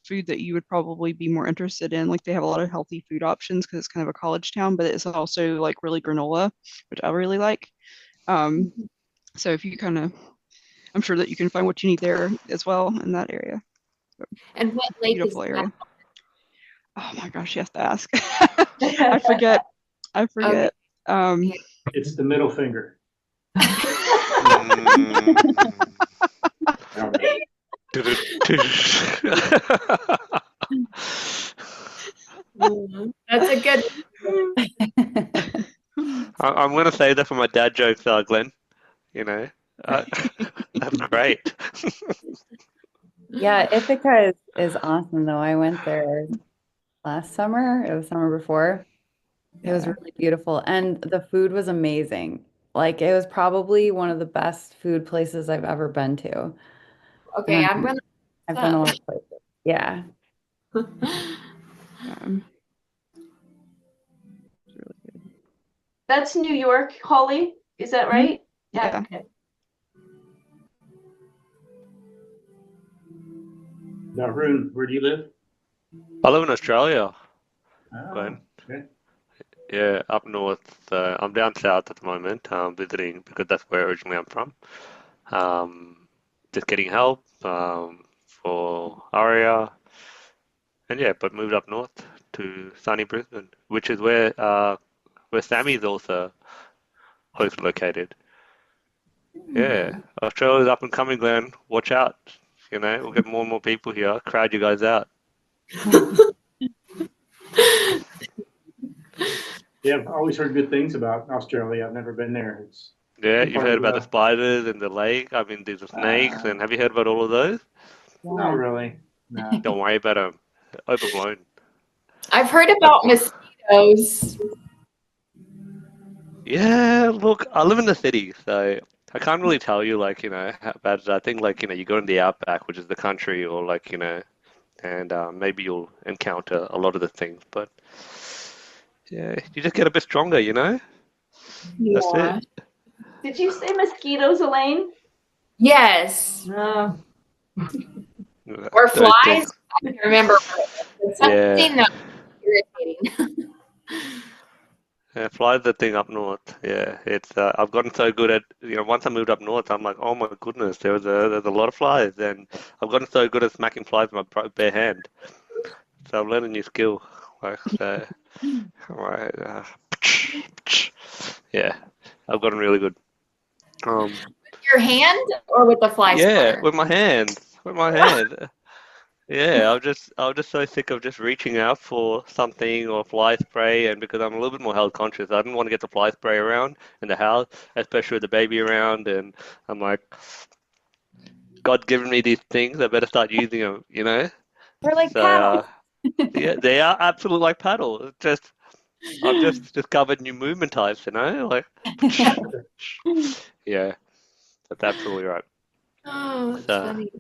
food that you would probably be more interested in, like they have a lot of healthy food options because it's kind of a college town, but it's also like really granola, which I really like. So if you I'm sure that you can find what you need there as well in that area. And what lake Beautiful is area. that? Oh my gosh, you have to ask. I forget. Okay. It's the middle finger. That's a good. I'm going to say that for my dad jokes, Glenn. That's great. Yeah, Ithaca is awesome though. I went there last summer. It was summer before. It was really beautiful, and the food was amazing. Like it was probably one of the best food places I've ever been to. Okay, I'm gonna. I've been a lot of places. Yeah. That's New York, Holly. Is that right? Yeah. Okay. Now, Rune, where do you live? I live in Australia, Oh, Glenn. okay. Yeah, up north. I'm down south at the moment, visiting because that's where originally I'm from. Just getting help for Aria, and yeah, but moved up north to sunny Brisbane, which is where Sammy's also located. Yeah, Australia's up and coming, Glenn. Watch out. We'll get more and more people here. Crowd you guys out. Yeah, I've always heard good things about Australia. I've never been there. Yeah, you've heard about the spiders and the lake. I mean, there's the snakes, and have you heard about all of those? Not really. No. Don't worry about them. Overblown. I've heard about mosquitoes. Yeah, look, I live in the city, so I can't really tell you, like, how bad it is. I think, like, you go in the outback, which is the country, or, like, and maybe you'll encounter a lot of the things, but yeah, you just get a bit stronger, That's it. Did you say mosquitoes, Elaine? Yes. No. Or flies. I can't remember. Something Yeah. irritating. Yeah, fly's the thing up north. Yeah, it's I've gotten so good at once I moved up north, I'm like, oh my goodness, there's a lot of flies, and I've gotten so good at smacking flies with my bare hand. So I've learned a new skill. Like, right, yeah, I've gotten really good. With your hand or with the fly Yeah, swatter? with my hand, with my hand. Yeah, I was just so sick of just reaching out for something or fly spray, and because I'm a little bit more health conscious, I didn't want to get the fly spray around in the house, especially with the baby around, and I'm like, God given me these things, I better start using them. We're like So paddles. yeah, they are absolutely like paddles. It's just I've just discovered new movement types, like yeah, that's absolutely right. Oh, that's So funny.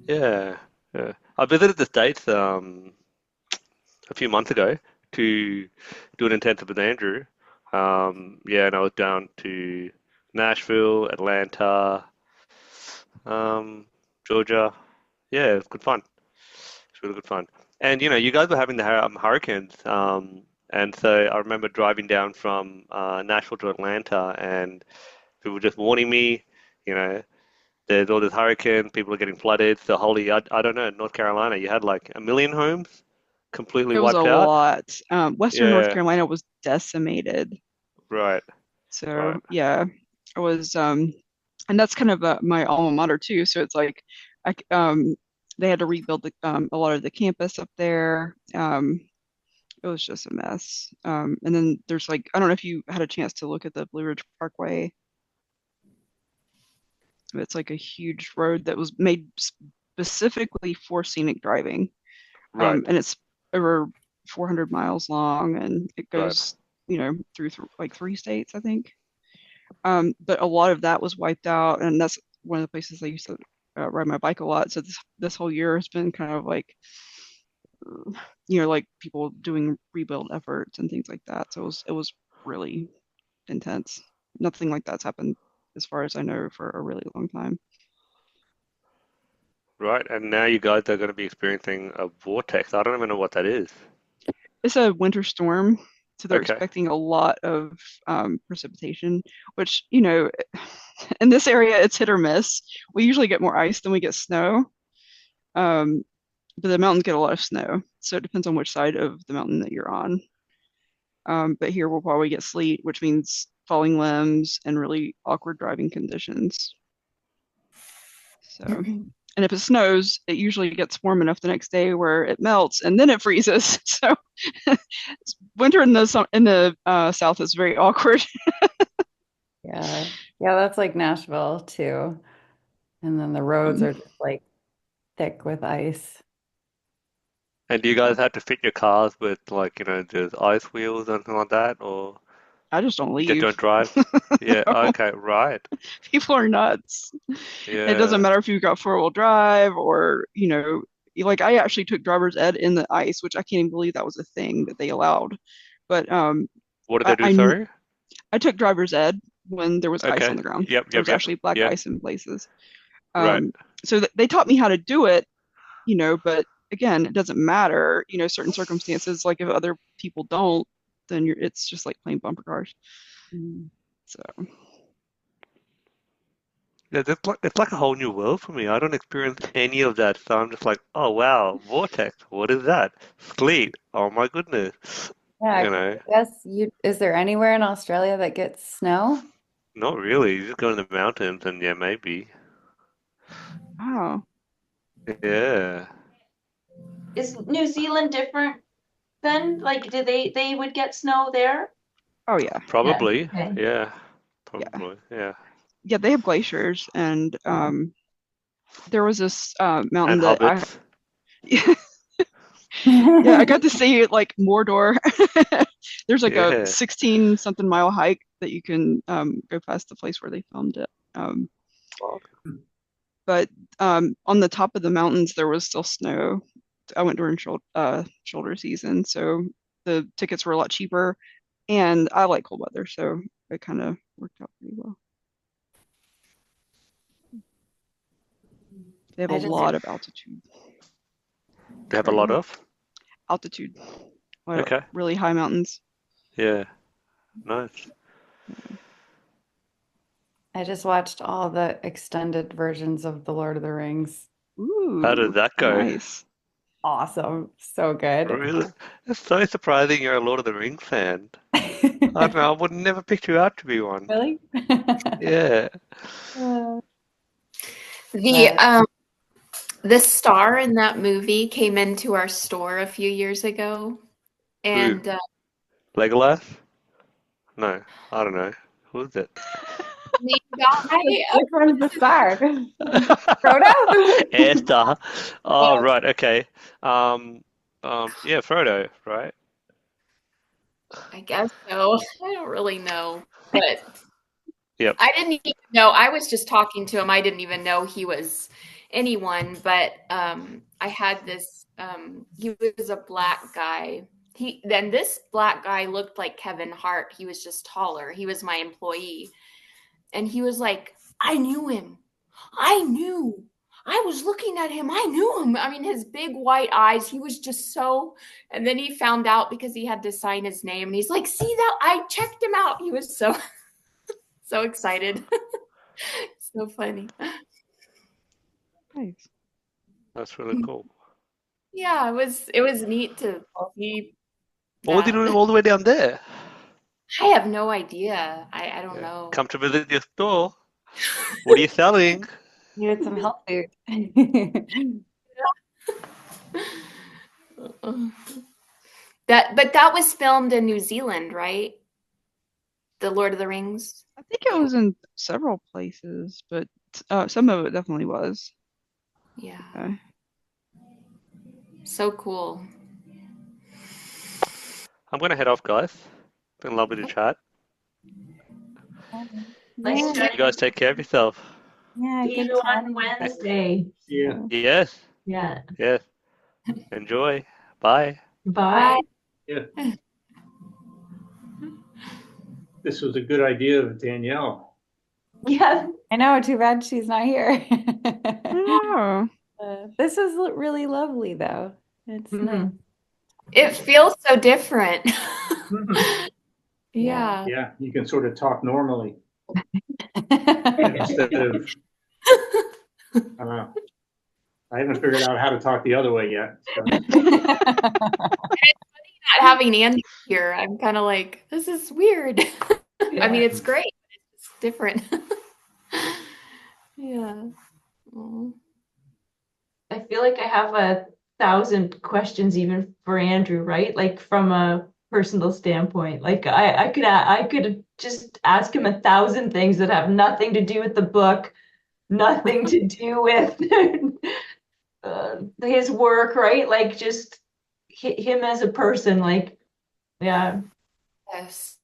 yeah, yeah. I visited the States a few months ago to do an intensive with Andrew. Yeah, and I was down to Nashville, Atlanta, Georgia. Yeah, it was good fun. It's really good fun. And you guys were having the hurricanes, and so I remember driving down from Nashville to Atlanta, and people were just warning me, you know, there's all this hurricane, people are getting flooded. So, holy, I don't know, North Carolina, you had like a million homes completely It was a wiped out? lot. Western North Yeah, Carolina was decimated. right, So right, yeah, it was, and that's kind of my alma mater too. So it's like, they had to rebuild a lot of the campus up there. It was just a mess. And then there's like, I don't know if you had a chance to look at the Blue Ridge Parkway. It's like a huge road that was made specifically for scenic driving. right, And it's over 400 miles long, and it right, goes, through like 3 states, I think. But a lot of that was wiped out, and that's one of the places I used to ride my bike a lot. So this whole year has been kind of like, like people doing rebuild efforts and things like that. So it was really intense. Nothing like that's happened, as far as I know, for a really long time. right. And now you guys are going to be experiencing a vortex. I don't even know what that is. It's a winter storm, so they're Okay, expecting a lot of precipitation, which, in this area, it's hit or miss. We usually get more ice than we get snow, um, but the mountains get a lot of snow. So it depends on which side of the mountain that you're on. But here we'll probably get sleet, which means falling limbs and really awkward driving conditions. So, and if it snows, it usually gets warm enough the next day where it melts and then it freezes. So winter in the South is very awkward. Yeah. Yeah, that's like Nashville too. And then the roads are just like thick with ice. and do you guys have to fit your cars with like, there's ice wheels and something like that, or I just don't you just leave. don't drive? Yeah, No, okay, right. people are nuts. It doesn't Yeah. matter if you've got 4-wheel drive or, like I actually took driver's ed in the ice, which I can't even believe that was a thing that they allowed. But What did I, they do, I sorry? I took driver's ed when there was ice on Okay. the ground. Yep, There yep, was yep. actually black Yeah, ice in places. right. So they taught me how to do it, but again, it doesn't matter, certain circumstances, like if other people don't, then it's just like playing bumper cars. Mm. So Yeah, it's like a whole new world for me. I don't experience any of that, so I'm just like, oh wow, vortex. What is that? Sleet. Oh my goodness. You Yeah, know, I guess is there anywhere in Australia that gets snow? not really. You just go in the mountains and yeah, maybe. wow. Yeah, Is New Zealand different then? Like, do they would get snow there? Oh yeah. Yeah. probably. Okay. Yeah, Yeah. probably. Yeah. Yeah, they have glaciers, and there was this mountain And that I hobbits. yeah, I got to see like Mordor. There's like a Yeah. 16 something mile hike that you can go past the place where they filmed it. But on the top of the mountains there was still snow. I went during shoulder season, so the tickets were a lot cheaper, and I like cold weather, so it kind of worked out pretty well. They have a I just lot of altitude. They have a Very lot of? altitude, Okay. really high mountains. Yeah. Nice. I just watched all the extended versions of The Lord of the Rings. How did Ooh, that go? nice. Awesome. So good. Really? It's so surprising you're a Lord of the Rings fan. I don't know, I would never picked you out to be one. Really? Yeah. The But the star in that movie came into our store a few years ago, Who? and Legolas? No, I don't know. Who is it? the guy, which one's the star? Frodo? Air Oh, right, okay. Um, yeah, Frodo, right? I guess so. I don't really know, but Yep. I didn't even know. I was just talking to him. I didn't even know he was anyone, but I had this he was a black guy. This black guy looked like Kevin Hart. He was just taller. He was my employee. And he was like, I knew him. I knew. I was looking at him. I knew him. I mean, his big white eyes, he was just so. And then he found out because he had to sign his name. And he's like, see that? I checked him out. He was so, so excited. So funny. Nice. That's really cool. Yeah, it was neat to see What were they that. doing all the way down there? I have no idea. I don't Yeah. know. Come to visit your store. What are you selling? Needed some health food. But that was filmed in New Zealand, right? The Lord of the Rings. I think it was in several places, but some of it definitely was. Yeah. Okay. So cool. I'm gonna head off, guys. Been lovely to chat. Nice Yeah, chatting. You guys take care of yourself. yeah, See good you on chatting. Wednesday. Yeah. Yes. Yeah. Yes. Enjoy. Bye. Bye. Yeah. This was a good idea of Danielle. Yeah. I know, too bad she's not here. Oh, This is really lovely, though. It's nice. It feels so different. Mhm. Yeah. Yeah, you can sort of talk normally instead of, I don't know. I haven't figured out how to talk the other way yet. So. Not having Andy here, I'm kind of like, this is weird. I mean, it's great, but it's different. Yeah. Aw. I feel like I have 1,000 questions even for Andrew, right? Like from a personal standpoint. Like I could just ask him 1,000 things that have nothing to do with the book, nothing to do with his work, right? Like just him as a person, like yeah. Yes.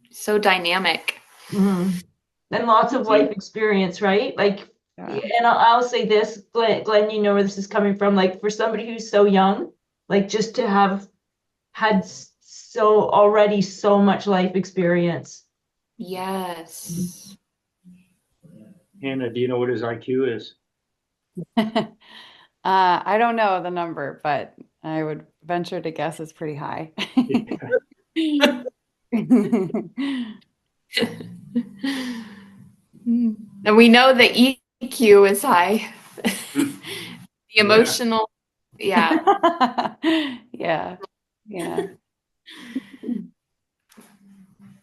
So dynamic. Mhm. And lots of life experience, right? Like, yeah. and I'll say this, Glenn, you know where this is coming from. Like for somebody who's so young, like just to have had already so much life experience. Yes. Hannah, do you know what his IQ is? I don't know the number, but I would venture to guess it's pretty high. And we know the EQ is high. The emotional, yeah. Yeah, yeah.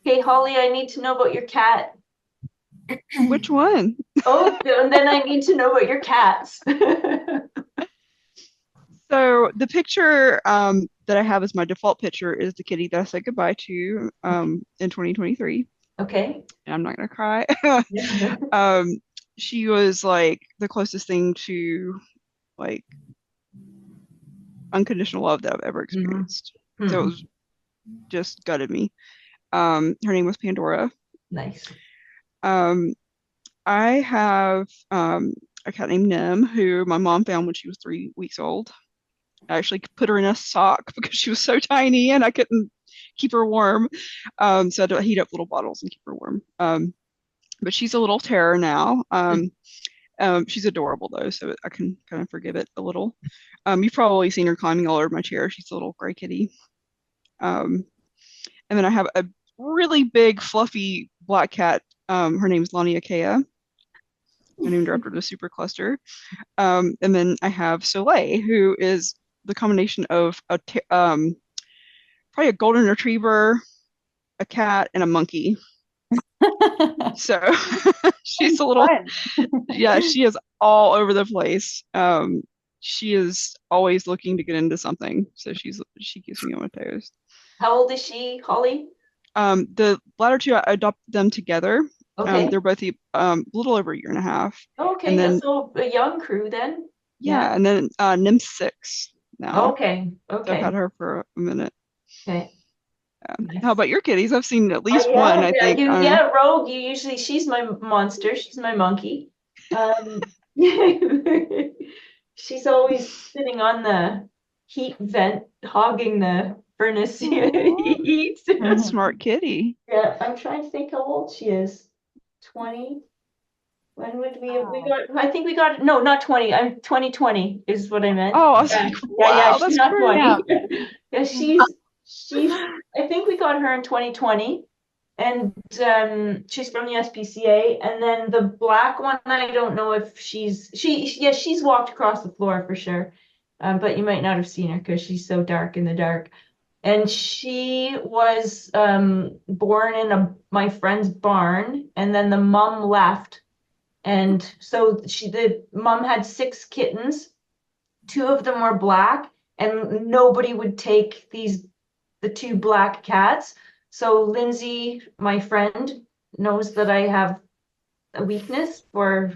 Okay, Holly, I need to know about your cat. Which one? Oh, and then I need to know about your cats. So the picture that I have as my default picture is the kitty that I said goodbye to in 2023. Okay. And I'm not gonna cry. Yeah. She was like the closest thing to like unconditional love that I've ever experienced. So it was just gutted me. Her name was Pandora. Nice. I have a cat named Nim who my mom found when she was 3 weeks old. I actually put her in a sock because she was so tiny and I couldn't keep her warm. So I had to heat up little bottles and keep her warm. But she's a little terror now. She's adorable though, so I can kind of forgive it a little. You've probably seen her climbing all over my chair. She's a little gray kitty. And then I have a really big, fluffy black cat. Her name's Lania Kea. I named her after the supercluster. And then I have Soleil, who is the combination of probably a golden retriever, a cat, and a monkey. So she's a little, yeah, she is all over the place. She is always looking to get into something, so she keeps me on my toes. How old is she, Holly? The latter two, I adopted them together. Okay. They're both a little over a year and a half. Okay, And then, so a young crew then. yeah, and then Nim's 6 now. Okay. So I've had her for a minute. Okay. How about your kitties? I've seen at least Yeah, one, I think. Rogue, she's my monster. She's my monkey. She's always sitting on the heat vent, hogging the furnace heat. Smart kitty. Yeah, I'm trying to think how old she is. 20? When would we got, I think we got, no, not 20. 2020 is what I meant. Oh, I was like, wow, she's that's not great. 20. Yeah, she's, I think we got her in 2020. and she's from the SPCA. And then the black one, I don't know if she's walked across the floor for sure, but you might not have seen her because she's so dark in the dark. And she was born in my friend's barn, and then the mom left, and so the mom had 6 kittens. 2 of them were black, and nobody would take the 2 black cats. So Lindsay, my friend, knows that I have a weakness for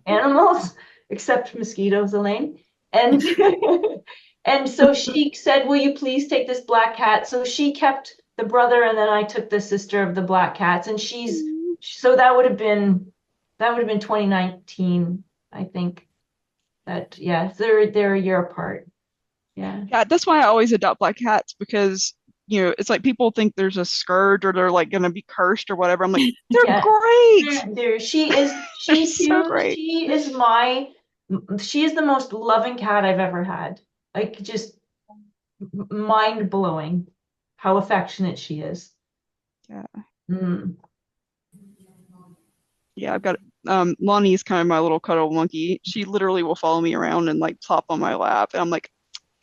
animals, except mosquitoes, Elaine. And and so she said, "Will you please take this black cat?" So she kept the brother, and then I took the sister of the black cats. And so that would have been 2019, I think. That yeah, they're a year apart. Yeah. Yeah, that's why I always adopt black cats, because it's like people think there's a scourge or they're like gonna be cursed or whatever. I'm like, they're Yeah. great. She is so great. She is the most loving cat I've ever had. Like, just mind blowing how affectionate she is. Yeah. Mm. Yeah, I've got Lonnie is kind of my little cuddle monkey. She literally will follow me around and like plop on my lap, and I'm like,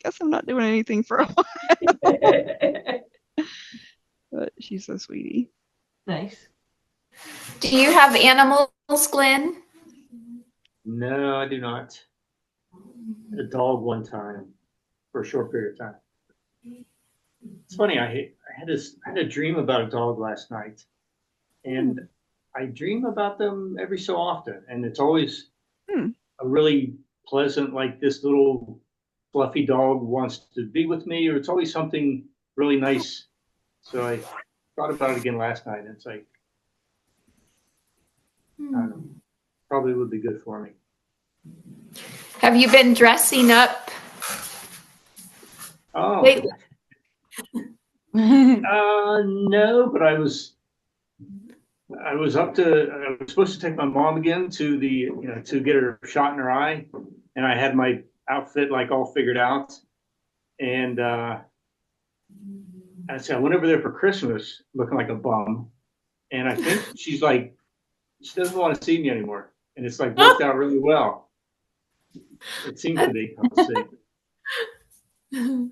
guess I'm not doing anything for a while. But she's so sweetie. Nice. Do you have animals, Glenn? No, I do not. A dog one time for a short period of time. It's funny. I had a dream about a dog last night, and I dream about them every so often, and it's always a really pleasant, like this little fluffy dog wants to be with me, or it's always something really nice. So I thought about it again last night, and it's like, I don't know, probably would be good for me. Have you been dressing up? Oh, Wait. no, but I was supposed to take my mom again to to get her shot in her eye, and I had my outfit like all figured out, and I went over there for Christmas looking like a bum, and I think she's like, she doesn't want to see me anymore, and it's like worked out really well. It seems to be. I'll see.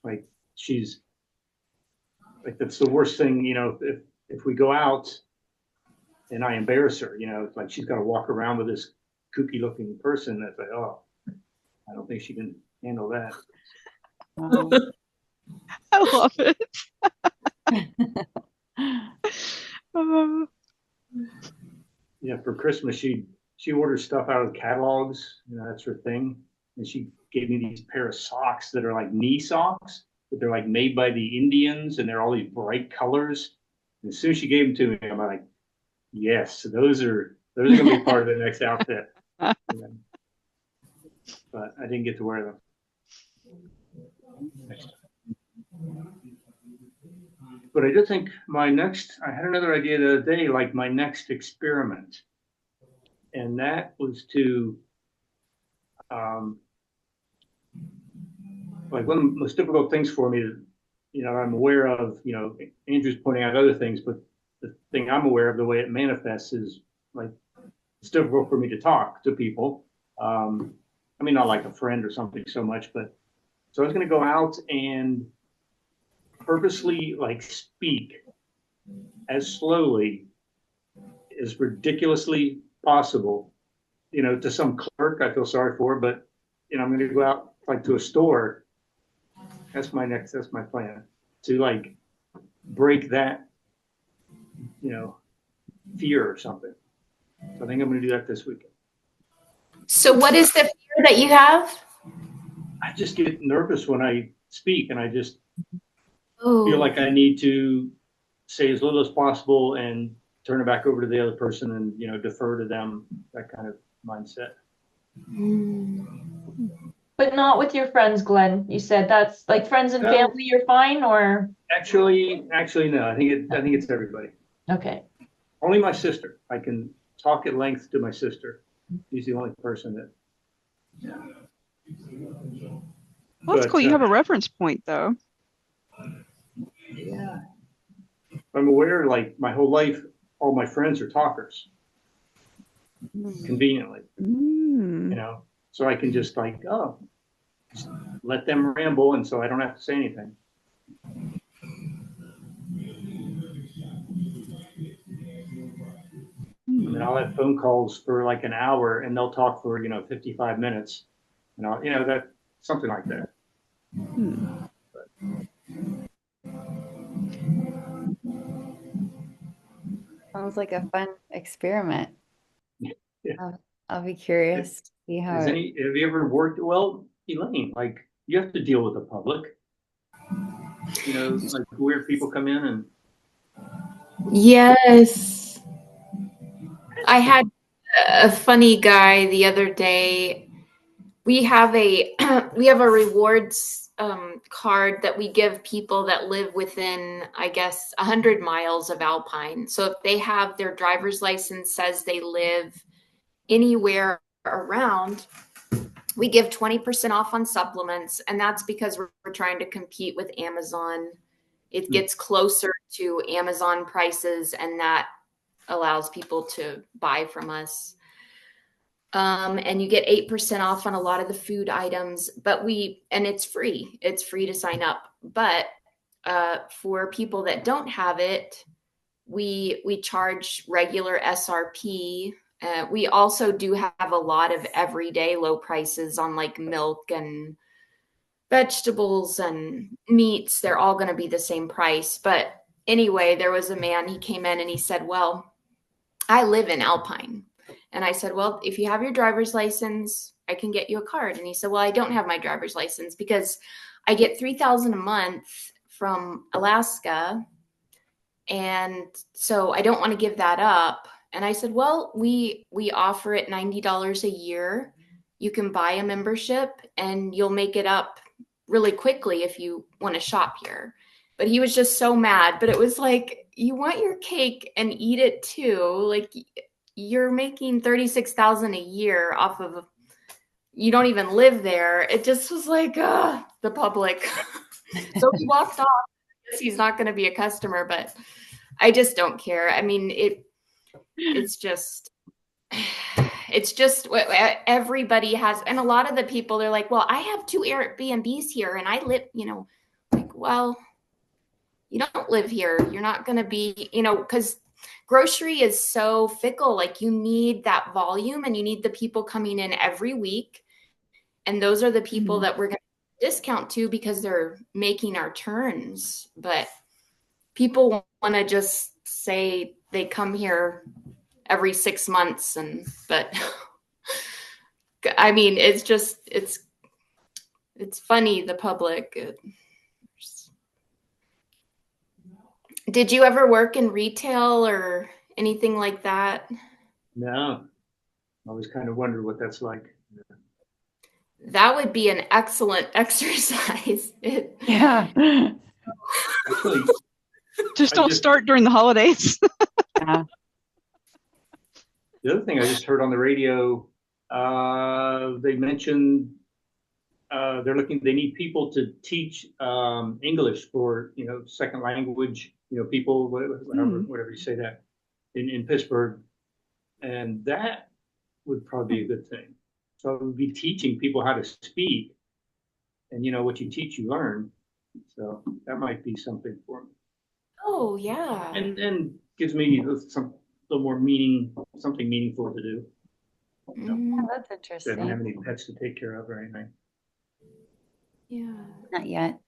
Like, she's like, that's the worst thing, if we go out and I embarrass her, it's like she's got to walk around with this kooky looking person. That's like, oh, I don't think she can handle that. I love it. Yeah, for Christmas, she orders stuff out of the catalogs. That's her thing. And she gave me these pair of socks that are like knee socks, but they're like made by the Indians, and they're all these bright colors. And as soon as she gave them to me, I'm like, yes, those are going to be part of the next outfit. But I didn't get to wear them. But I do think I had another idea the other day, like my next experiment. And that was to, like, one of the most difficult things for me, I'm aware of, Andrew's pointing out other things, but the thing I'm aware of, the way it manifests, is like, it's difficult for me to talk to people. I mean, not like a friend or something so much, but so I was going to go out and purposely like speak as slowly, as ridiculously possible, to some clerk I feel sorry for, but I'm going to go out like to a store. That's my plan, to like break that, fear or something. So I think I'm going to do that this weekend. So what is the fear that you have? I just get nervous when I speak, and I just feel like I need to say as little as possible and turn it back over to the other person and, defer to them, that kind of mindset. But not with your friends, Glenn. You said that's like friends and family, you're fine, or? Actually, no. I think it's everybody. Okay. Only my sister. I can talk at length to my sister. She's the only person that. Yeah. Well, that's cool. You have a reference point, though. Yeah. I'm aware, like my whole life, all my friends are talkers, conveniently, Mm. so I can just like, oh, just let them ramble, and so I don't have to say anything. I mean, I'll have phone calls for like an hour, and they'll talk for 55 minutes, that something like that. Hmm. Sounds like a fun experiment. Yeah. I'll be curious to see how Have it. you ever worked? Well, Elaine, like you have to deal with the public. Like weird people come in and Yes. I had a funny guy the other day. We have a we have a rewards card that we give people that live within, I guess, 100 miles of Alpine. So if they have their driver's license says they live anywhere around, we give 20% off on supplements, and that's because we're trying to compete with Amazon. It gets closer to Amazon prices, and that allows people to buy from us. And you get 8% off on a lot of the food items, and it's free. It's free to sign up. But for people that don't have it, we charge regular SRP. We also do have a lot of everyday low prices on like milk and vegetables and meats. They're all going to be the same price. But anyway, there was a man, he came in and he said, well, I live in Alpine. And I said, well, if you have your driver's license, I can get you a card. And he said, well, I don't have my driver's license because I get 3,000 a month from Alaska. And so I don't want to give that up. And I said, well, we offer it $90 a year. You can buy a membership and you'll make it up really quickly if you want to shop here. But he was just so mad. But it was like, you want your cake and eat it too. Like you're making 36,000 a year off of, you don't even live there. It just was like, the public. So he walked off. I guess he's not going to be a customer, but I just don't care. I mean, it's just everybody has, and a lot of the people, they're like, well, I have 2 Airbnbs here and I live, like, well, you don't live here. You're not going to be, because grocery is so fickle. Like you need that volume and you need the people coming in every week. And those are the people that we're going to discount to because they're making our turns. But people want to just say they come here every 6 months but I mean, it's funny, the public. Did you ever work in retail or anything like that? no, I always kind of wondered what that's like. That would be an excellent exercise. Yeah. Actually, Just don't start during the holidays. Yeah. The other thing I just heard on the radio, they mentioned they need people to teach English for second language people, whatever you say that in Pittsburgh, and that would probably be a good thing. So it would be teaching people how to speak, and what you teach, you learn. So that might be something for me, Oh, yeah. and gives me some little more meaning, something meaningful to do. That's I interesting. don't have any pets to take care of or anything. Yeah. Not yet.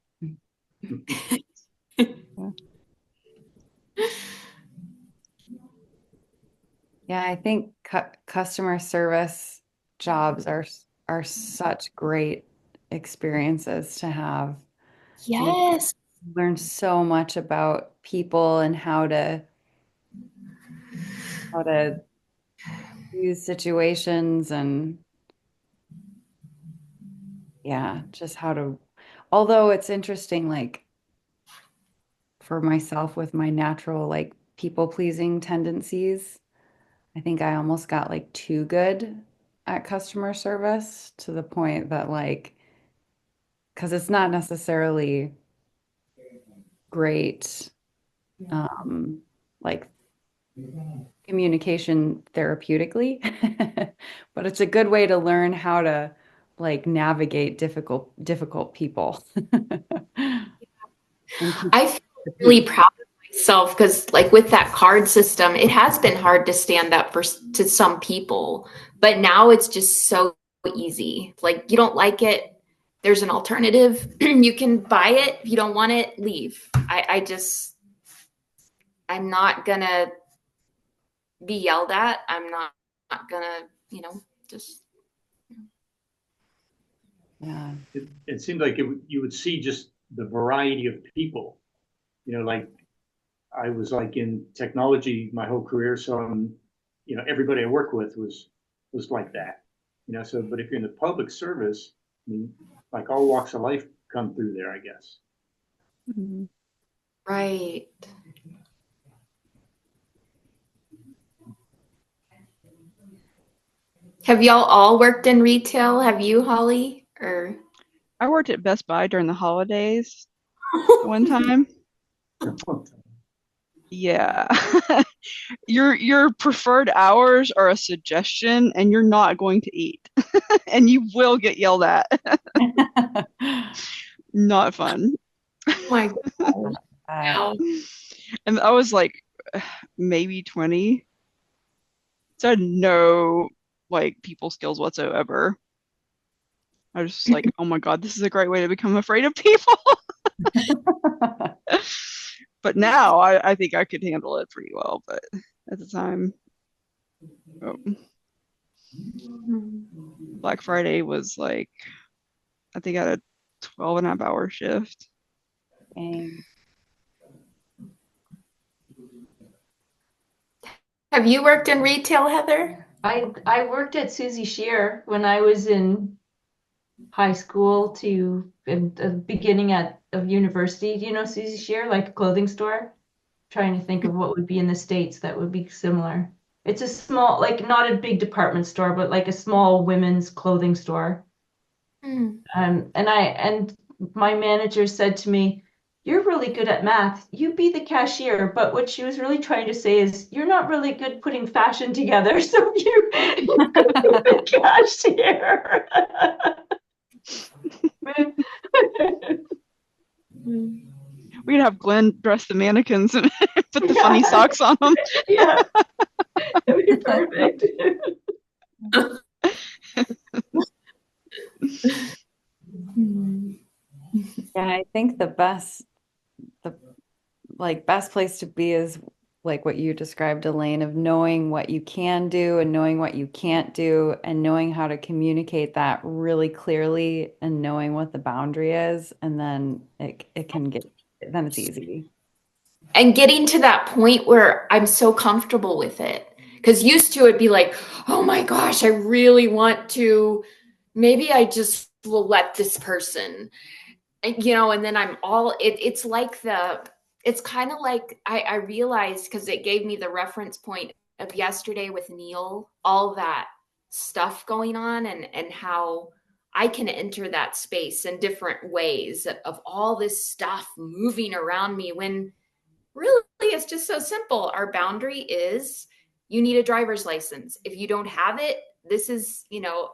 Yeah, I think customer service jobs are such great experiences to have. Yes. Learn so much about people and how to use situations and yeah, just how to, although it's interesting, like for myself with my natural like people pleasing tendencies, I think I almost got like too good at customer service to the point that like, because it's not necessarily great like communication therapeutically, but it's a good way to learn how to like navigate difficult people. I feel really proud of myself because, like, with that card system, it has been hard to stand up to some people, but now it's just so easy. Like, you don't like it, there's an alternative. You can buy it. If you don't want it, leave. I'm not gonna be yelled at. I'm not gonna, just. Yeah. It seemed like you would see just the variety of people. Like I was like in technology my whole career, so everybody I worked with was like that. So but if you're in the public service, I mean, like all walks of life come through there, I guess. Right. Have y'all all worked in retail? Have you, Holly? Or I worked at Best Buy during the holidays one time. Yeah. Your preferred hours are a suggestion and you're not going to eat. And you will get yelled at. Not fun. Oh my gosh. Wow. And I was like maybe 20. So I had no like people skills whatsoever. I was just like, oh my God, this is a great way to become afraid of people. But now I think I could handle it pretty well. But at the time, Black Friday was like, I think I had a 12 and a half hour shift. Dang. Have you worked in retail, Heather? I worked at Susie Shear when I was in high school to the beginning of university. Do you know Susie Shear, like a clothing store? Trying to think of what would be in the States that would be similar. It's a small, like not a big department store, but like a small women's clothing store. And my manager said to me, "You're really good at math. You be the cashier." But what she was really trying to say is, "You're not really good putting fashion together, so you could be the cashier." We could have Glenn dress the mannequins and put the funny socks on them. Yeah, it'd be perfect. Yeah, I think the best place to be is like what you described, Elaine, of knowing what you can do and knowing what you can't do and knowing how to communicate that really clearly and knowing what the boundary is, and then then it's easy. And getting to that point where I'm so comfortable with it. Because used to it'd be like, oh my gosh, I really want to, maybe I just will let this person, and then it's kind of like I realized, because it gave me the reference point of yesterday with Neil, all that stuff going on and how I can enter that space in different ways of all this stuff moving around me, when really it's just so simple. Our boundary is you need a driver's license. If you don't have it, this is,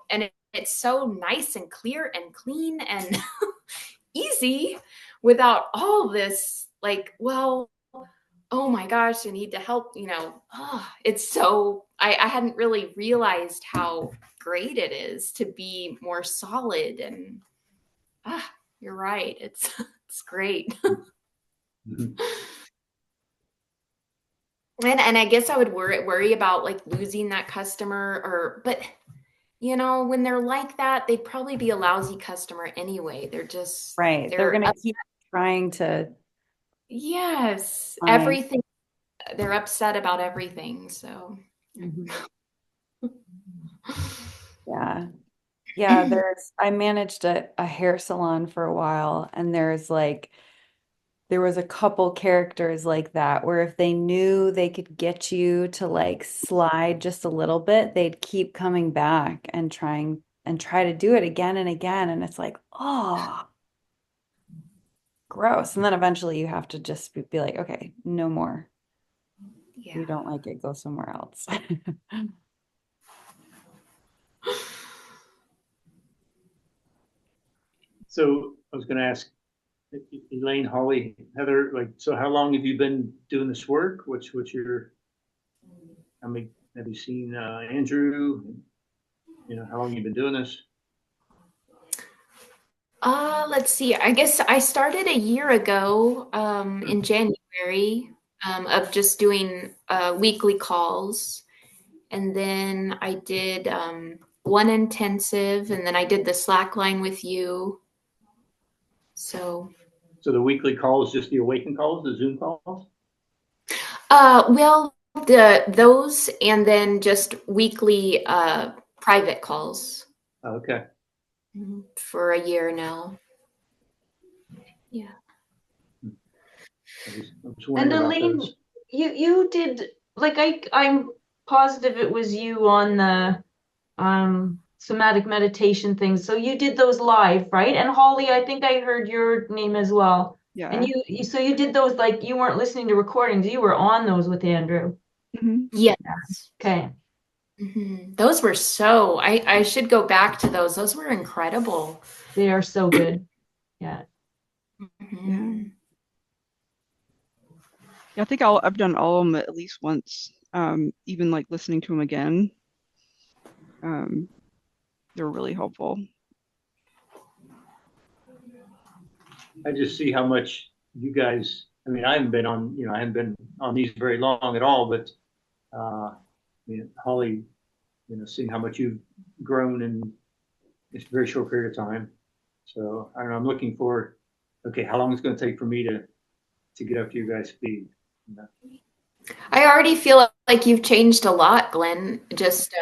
and it's so nice and clear and clean and easy without all this like, well, oh my gosh, I need to help, it's so, I hadn't really realized how great it is to be more solid. And you're right, it's great. And I guess I would worry about like losing that customer, but when they're like that, they'd probably be a lousy customer anyway. They're just right. They're gonna keep trying to. Yes, everything. They're upset about everything. So. Yeah. I managed a hair salon for a while, and there was a couple characters like that where if they knew they could get you to like slide just a little bit, they'd keep coming back and try to do it again and again. And it's like, oh, gross. And then eventually you have to just be like, okay, no more. Yeah. You don't like it, go somewhere else. So I was going to ask Elaine, Holly, Heather, like, so how long have you been doing this work? What's your, I mean, have you seen Andrew? You know, how long have you been doing this? Let's see. I guess I started a year ago, in January, of just doing weekly calls. And then I did one intensive, and then I did the Slack line with you. So, So the weekly calls, just the Awaken calls, the Zoom calls? well, those, and then just weekly private calls Okay. for a year now. Yeah. I was And wondering about Elaine, those. you did, like, I'm positive it was you on the somatic meditation things. So you did those live, right? And Holly, I think I heard your name as well. And Yeah. so you did those, like, you weren't listening to recordings, you were on those with Andrew. Mhm. Yes. Okay. Those were so, I should go back to those. Those were incredible. They are so good. Yeah. Yeah. Yeah, I think I've done all of them at least once. Even like listening to them again. They're really helpful. I just see how much you guys, I mean, I haven't been on, I haven't been on these very long at all, but Holly, seeing how much you've grown in this very short period of time. So I don't know, I'm looking for, okay, how long it's going to take for me to get up to your guys' speed. I already feel like you've changed a lot, Glenn. Just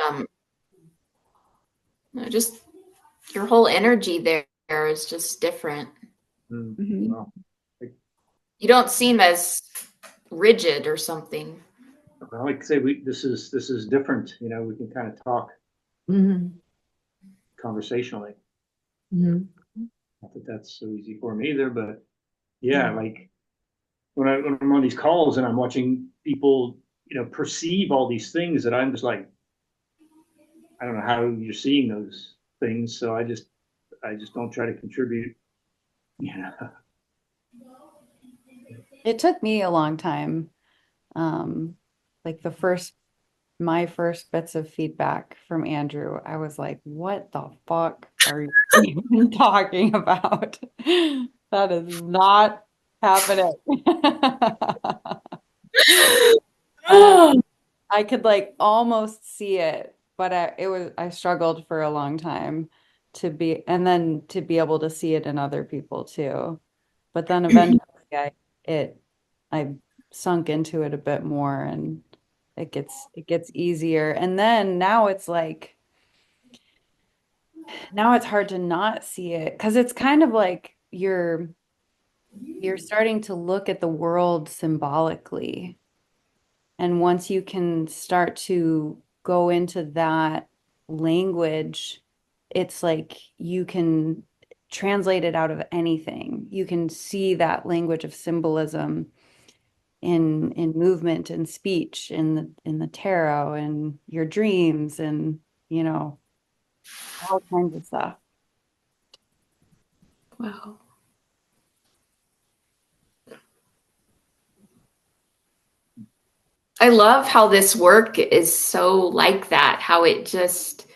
your whole energy there is just different. Mhm. Well, You don't seem as rigid or something. I like to say this is different. We can kind of talk conversationally. Not that that's so easy for me either, but yeah, like when I'm on these calls and I'm watching people, perceive all these things that I'm just like, I don't know how you're seeing those things. So I just don't try to contribute. It took me a long time. Like my first bits of feedback from Andrew, I was like, what the fuck are you even talking about? That is not happening. I could like almost see it, but I struggled for a long time and then to be able to see it in other people too. But then eventually I sunk into it a bit more and it gets easier. And then now it's like now it's hard to not see it because it's kind of like you're starting to look at the world symbolically. And once you can start to go into that language, it's like you can translate it out of anything. You can see that language of symbolism in movement and speech, in the tarot, and your dreams, and all kinds of stuff. Wow. I love how this work is so like that, how it just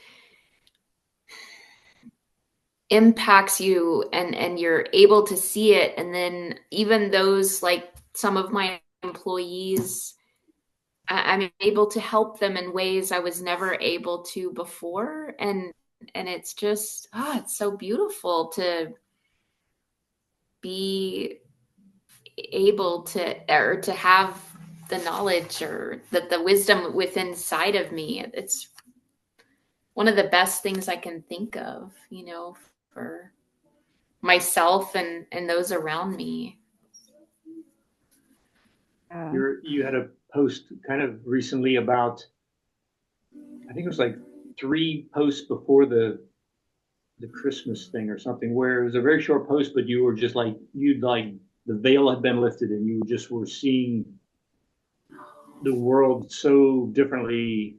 impacts you and you're able to see it. And then even those, like some of my employees, I'm able to help them in ways I was never able to before. And it's just, it's so beautiful to be able to have the knowledge or the wisdom within inside of me. It's one of the best things I can think of, for myself and those around me. You had a post kind of recently about, I think it was like 3 posts before the Christmas thing or something, where it was a very short post, but you were just like, you'd like the veil had been lifted and you just were seeing the world so differently.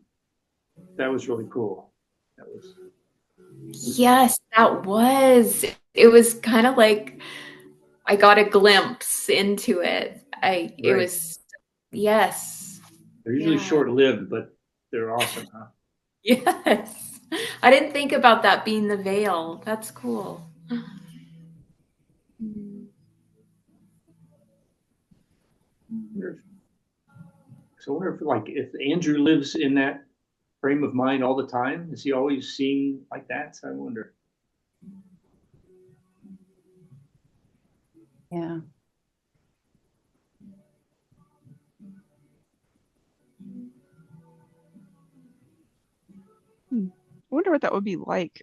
That was really cool. That was. Yes, that was. It was kind of like I got a glimpse into it. It Right. was, yes. They're usually Yeah. short-lived, but they're awesome, huh? Yes. I didn't think about that being the veil. That's cool. So I wonder if, like, if Andrew lives in that frame of mind all the time, is he always seeing like that? So I wonder. Yeah. I wonder what that would be like.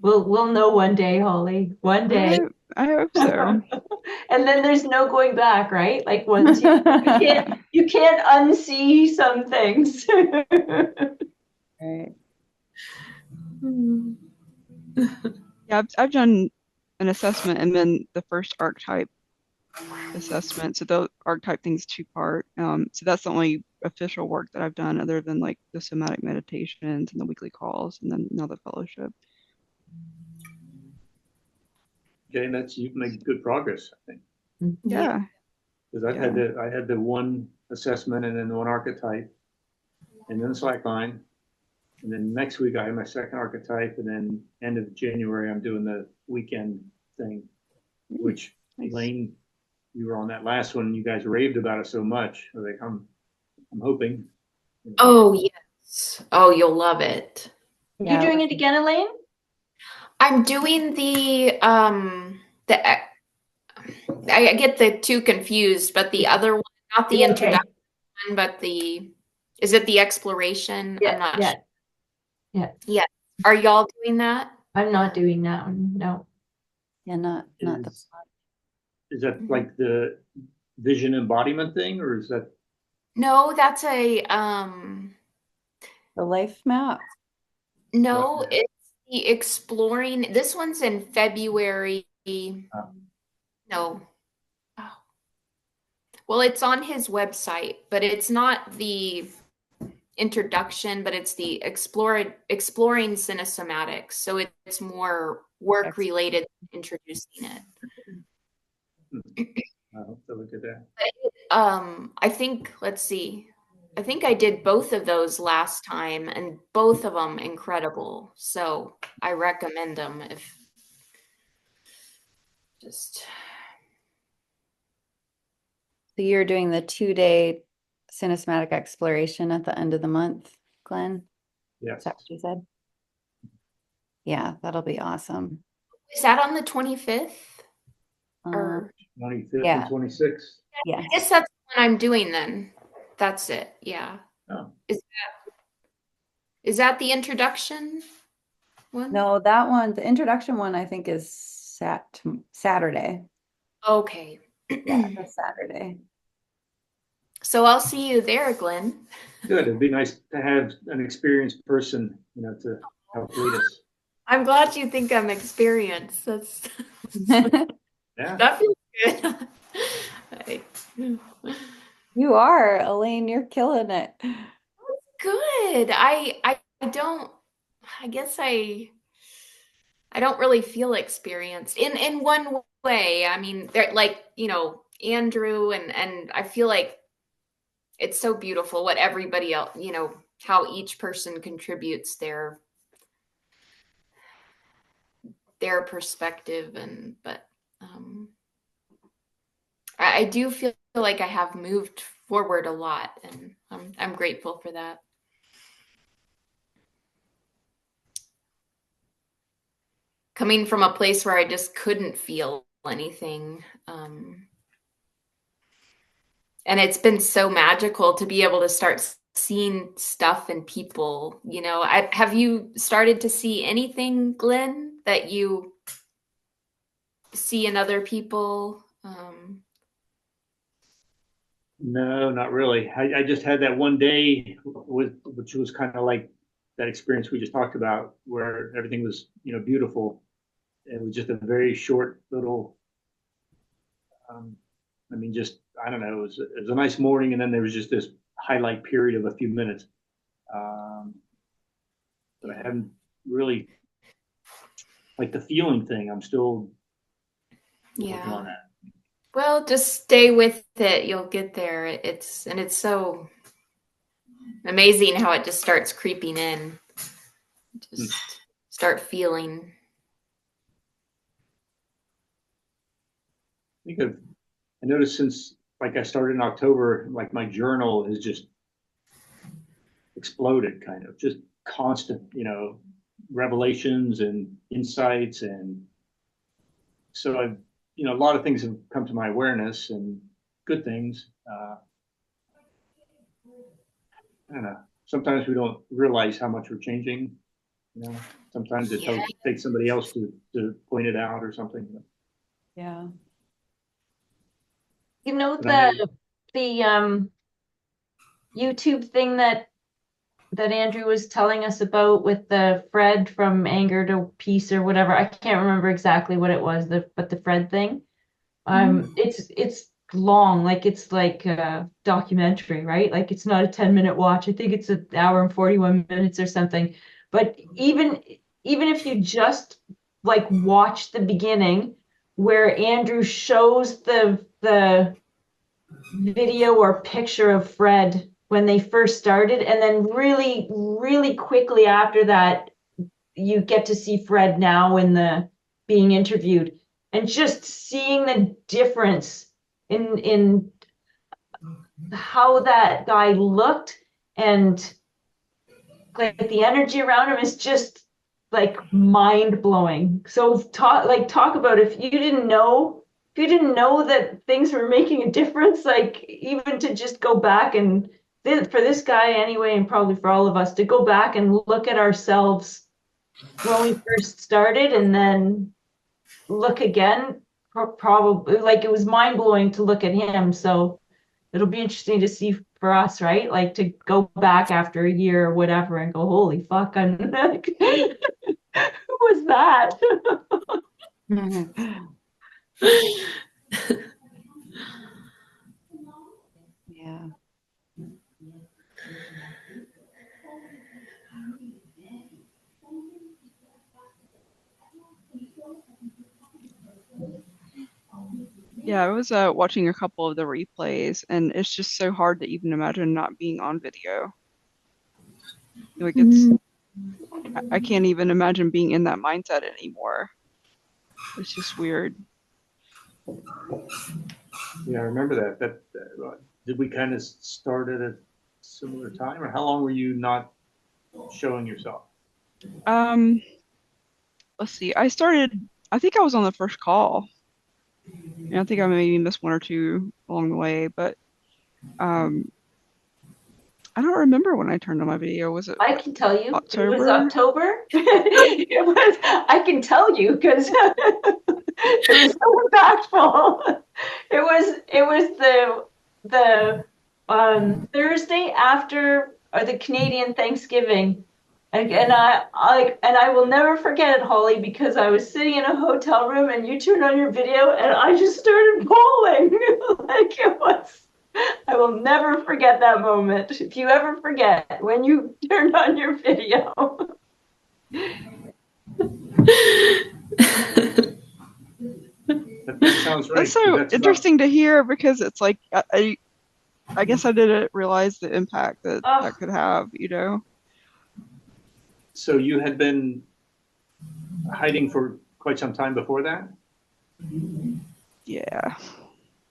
We'll know one day, Holly. One day. I hope so. And then there's no going back, right? Like once you can't unsee some things. Right. Yeah, I've done an assessment and then the first archetype assessment. So the archetype thing's two-part. So that's the only official work that I've done other than like the somatic meditations and the weekly calls and then now the fellowship. Okay, and you've made good progress, I think. Yeah. Because I had the one assessment and then the one archetype, and then the slackline, and then next week I have my second archetype, and then end of January I'm doing the weekend thing, which Nice. Elaine, you were on that last one, and you guys raved about it so much. I was like, I'm hoping. Oh, yes. Oh, you'll love it. You doing it again, Elaine? I'm doing I get the two confused, but the other one, not the introduction, but is it the exploration? Yeah, I'm not yeah. sure. Yeah. Yeah. Are y'all doing that? I'm not doing that one. No. Yeah, not the Is that like the vision embodiment thing, or is that? No, that's a life map. no, it's the exploring. This one's in February. No. Oh. Well, it's on his website, but it's not the introduction, but it's the exploring cinesomatics. So it's more work related to introducing it. I hope to look at that. I think, let's see. I think I did both of those last time and both of them incredible. So I recommend them if just. So you're doing the 2-day cinesmatic exploration at the end of the month, Glenn? Yes. Is that what you said? Yeah, that'll be awesome. Is that on the 25th? Or 25th yeah. and 26th? Yeah. I guess that's what I'm doing then. That's it. Yeah. Oh. Is that the introduction one? No, that one, the introduction one, I think is Saturday. Okay. Yeah, that's Saturday. So I'll see you there, Glenn. Good. It'd be nice to have an experienced person, to help lead us. I'm glad you think I'm experienced. That's Yeah. that feels good. You are, Elaine, you're killing it. Good. I guess I don't really feel experienced in one way. I mean, they're like, Andrew and I feel like it's so beautiful what everybody else, how each person contributes their perspective but I do feel like I have moved forward a lot and I'm grateful for that. Coming from a place where I just couldn't feel anything. And it's been so magical to be able to start seeing stuff in people, have you started to see anything, Glenn, that you see in other people? No, not really. I just had that one day which was kind of like that experience we just talked about where everything was, beautiful. it was just a very short little, just, I don't know, it was a nice morning, and then there was just this highlight period of a few minutes. But I haven't really, like the feeling thing, I'm still working on that. Well, just stay with it. You'll get there. It's so amazing how it just starts creeping in. Just start feeling. I noticed since like I started in October, like my journal has just exploded, kind of just constant, revelations and insights. And so a lot of things have come to my awareness, and good things. I don't know. Sometimes we don't realize how much we're changing. Sometimes it takes somebody else to point it out or something. Yeah. The YouTube thing that Andrew was telling us about with the Fred from anger to peace or whatever. I can't remember exactly what it was, but the Fred thing. It's long, like it's like a documentary, right? Like it's not a 10-minute watch. I think it's an hour and 41 minutes or something. But even if you just like watch the beginning where Andrew shows the video or picture of Fred when they first started, and then really, really quickly after that, you get to see Fred now in the being interviewed, and just seeing the difference in how that guy looked, and like the energy around him is just like mind blowing. So talk about if you didn't know that things were making a difference, like even to just go back and for this guy anyway, and probably for all of us to go back and look at ourselves when we first started and then look again, probably like it was mind blowing to look at him. So it'll be interesting to see for us, right? Like to go back after a year or whatever and go, holy fuck, I'm like, who was that? Yeah. Yeah, I was watching a couple of the replays, and it's just so hard to even imagine not being on video. Like I can't even imagine being in that mindset anymore. It's just weird. Yeah, I remember that. Did we kind of start at a similar time, or how long were you not showing yourself? Let's see. I think I was on the first call. And I think I maybe missed one or two along the way, but I don't remember when I turned on my video. Was it I can tell you. October? It was October. I can tell you because it was so impactful. It was the Thursday after the Canadian Thanksgiving. And I will never forget it, Holly, because I was sitting in a hotel room and you turned on your video and I just started bawling. Like it was, I will never forget that moment. If you ever forget when you turned on your video. That sounds right. That's so interesting to hear, because it's like I guess I didn't realize the impact that that could have, So you had been hiding for quite some time before that? Yeah.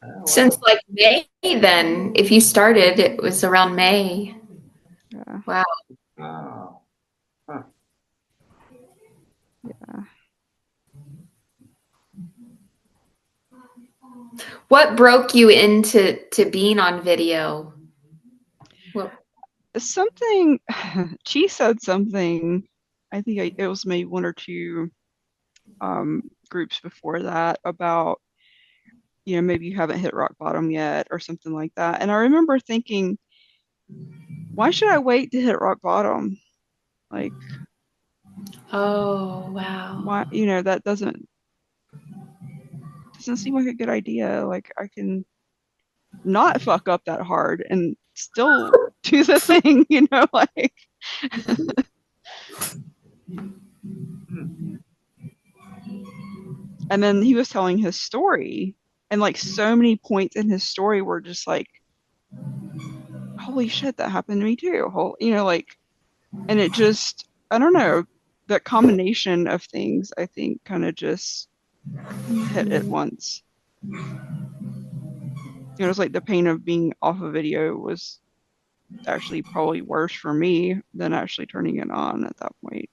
Oh, wow. Since like May, then if you started, it was around May. Yeah. Wow. Oh. Huh. Yeah. What broke you into being on video? Well, Something she said something. I think it was maybe one or two groups before that about, maybe you haven't hit rock bottom yet or something like that. And I remember thinking, why should I wait to hit rock bottom? Like, Oh, wow. Why, that doesn't seem like a good idea. Like I can not fuck up that hard and still do the thing, like. And then he was telling his story, and like so many points in his story were just like, holy shit, that happened to me too. Like, and it just, I don't know, that combination of things, I think, kind of just hit at once. It's like the pain of being off a video was actually probably worse for me than actually turning it on at that point.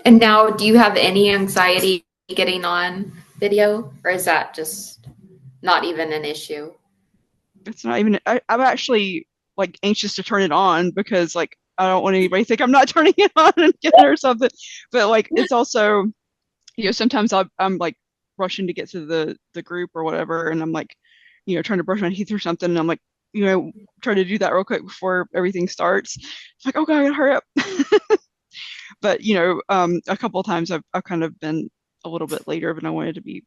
And now, do you have any anxiety getting on video, or is that just not even an issue? It's not even, I'm actually like anxious to turn it on because like I don't want anybody to think I'm not turning it on again or something. But like it's also, sometimes I'm like rushing to get to the group or whatever, and I'm like, trying to brush my teeth or something, and I'm like, trying to do that real quick before everything starts. It's like, oh god, I gotta hurry up. But a couple of times I've kind of been a little bit later, but I wanted to be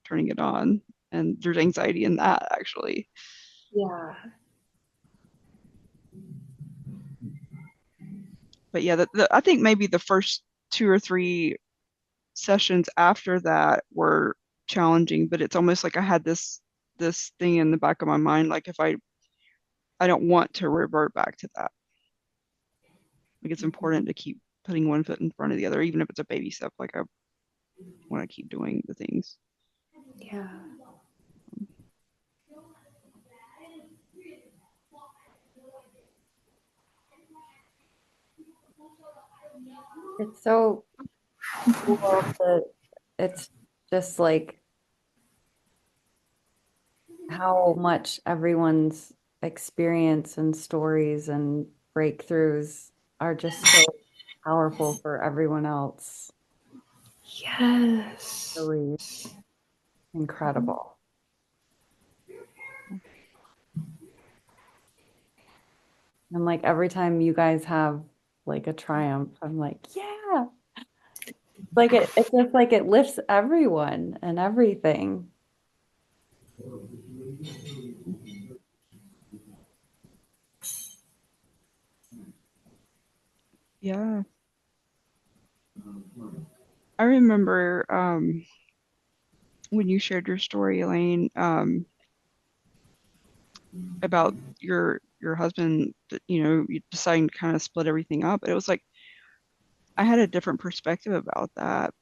turning it on, and there's anxiety in that actually. Yeah. But yeah, I think maybe the first 2 or 3 sessions after that were challenging, but it's almost like I had this thing in the back of my mind, like if I don't want to revert back to that. Like it's important to keep putting one foot in front of the other, even if it's a baby step. Like I want to keep doing the things. Yeah. It's so cool that it's just like how much everyone's experience and stories and breakthroughs are just so powerful for everyone else. Yes. Really incredible. And like every time you guys have like a triumph, I'm like, yeah. Like it's just like it lifts everyone and everything. Yeah. I remember when you shared your story, Elaine, about your husband, you deciding to kind of split everything up. It was like I had a different perspective about that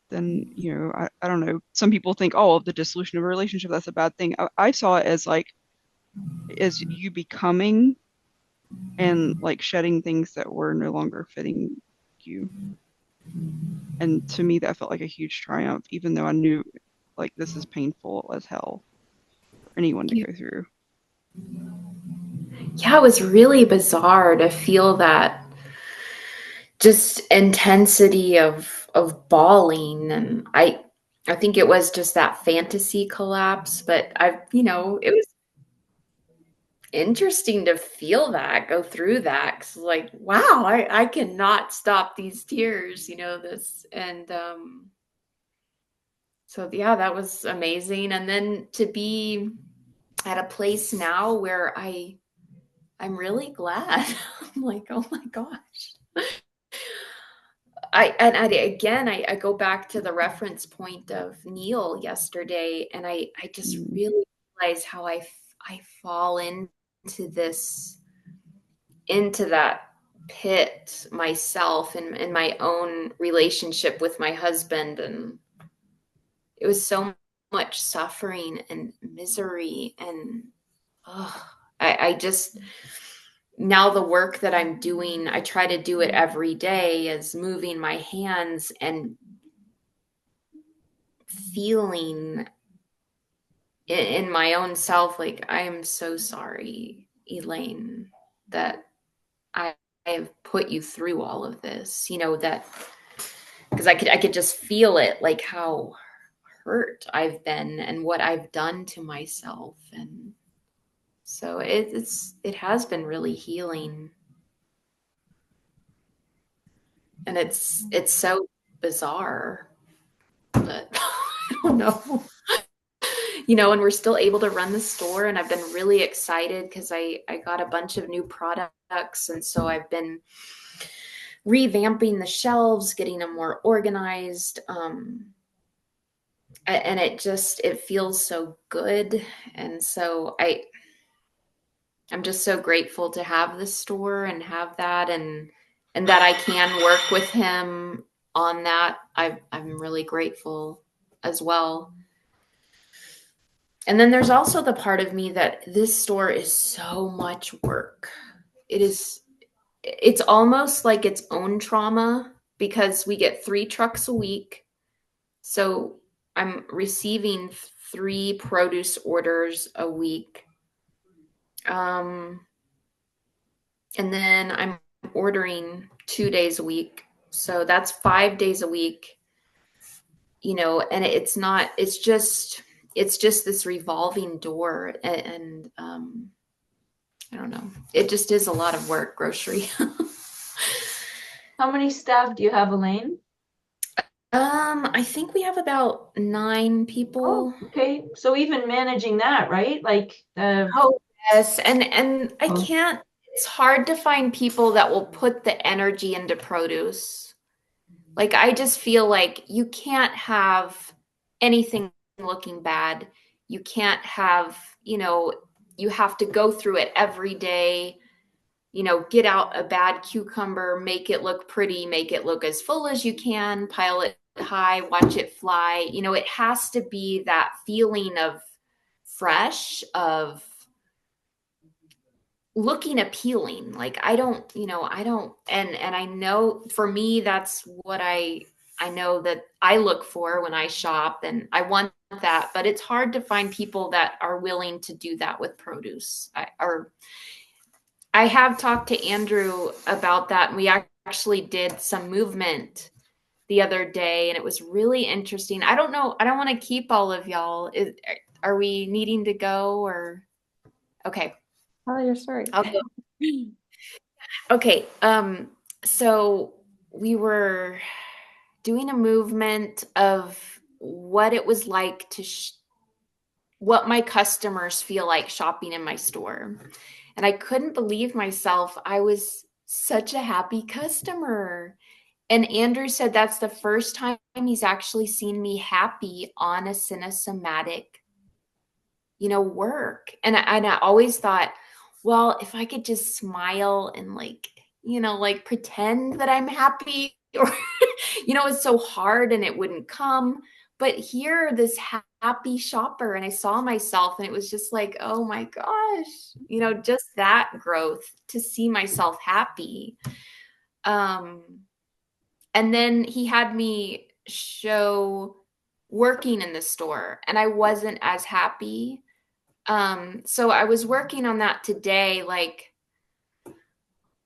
than, I don't know. Some people think, oh, the dissolution of a relationship, that's a bad thing. I saw it as like as you becoming and like shedding things that were no longer fitting you. And to me, that felt like a huge triumph, even though I knew like this is painful as hell for anyone to go through. Yeah, it was really bizarre to feel that just intensity of bawling, and I think it was just that fantasy collapse, but it was interesting to feel that, go through that, 'cause like, wow, I cannot stop these tears, this. And so yeah, that was amazing. And then to be at a place now where I'm really glad. I'm like, oh my gosh. I go back to the reference point of Neil yesterday, and I just really realize how I fall into that pit myself in my own relationship with my husband, and it was so much suffering and misery, and I just, now the work that I'm doing, I try to do it every day, is moving my hands and feeling in my own self, like, I am so sorry, Elaine, that I have put you through all of this, that because I could just feel it, like how hurt I've been and what I've done to myself. And so it has been really healing. And it's so bizarre, but I don't know. And we're still able to run the store, and I've been really excited because I got a bunch of new products, and so I've been revamping the shelves, getting them more organized. And it feels so good. And so I'm just so grateful to have this store and have that, and that I can work with him on that. I'm really grateful as well. And then there's also the part of me that this store is so much work. It's almost like its own trauma, because we get 3 trucks a week. So I'm receiving 3 produce orders a week. And then I'm ordering 2 days a week. So that's 5 days a week, and it's just this revolving door. And I don't know. It just is a lot of work, grocery. How many staff do you have, Elaine? I think we have about 9 people. Oh, okay. So even managing that, right? Like Oh, yes. And I can't, it's hard to find people that will put the energy into produce. Like, I just feel like you can't have anything looking bad. You can't have, you have to go through it every day, get out a bad cucumber, make it look pretty, make it look as full as you can, pile it high, watch it fly. It has to be that feeling of fresh, of looking appealing. Like, I don't, and I know for me, that's what I know that I look for when I shop, and I want that, but it's hard to find people that are willing to do that with produce. I have talked to Andrew about that, and we actually did some movement the other day, and it was really interesting. I don't know. I don't want to keep all of y'all. Are we needing to go, or? Okay. Tell your story. I'll go. Okay. So we were doing a movement of what it was like to what my customers feel like shopping in my store. And I couldn't believe myself. I was such a happy customer. And Andrew said that's the first time he's actually seen me happy on a cinesomatic, work. And I always thought, well, if I could just smile and like pretend that I'm happy, or, it's so hard and it wouldn't come. But here, this happy shopper, and I saw myself, and it was just like, oh my gosh, just that growth to see myself happy. And then he had me show working in the store, and I wasn't as happy. So I was working on that today. Like,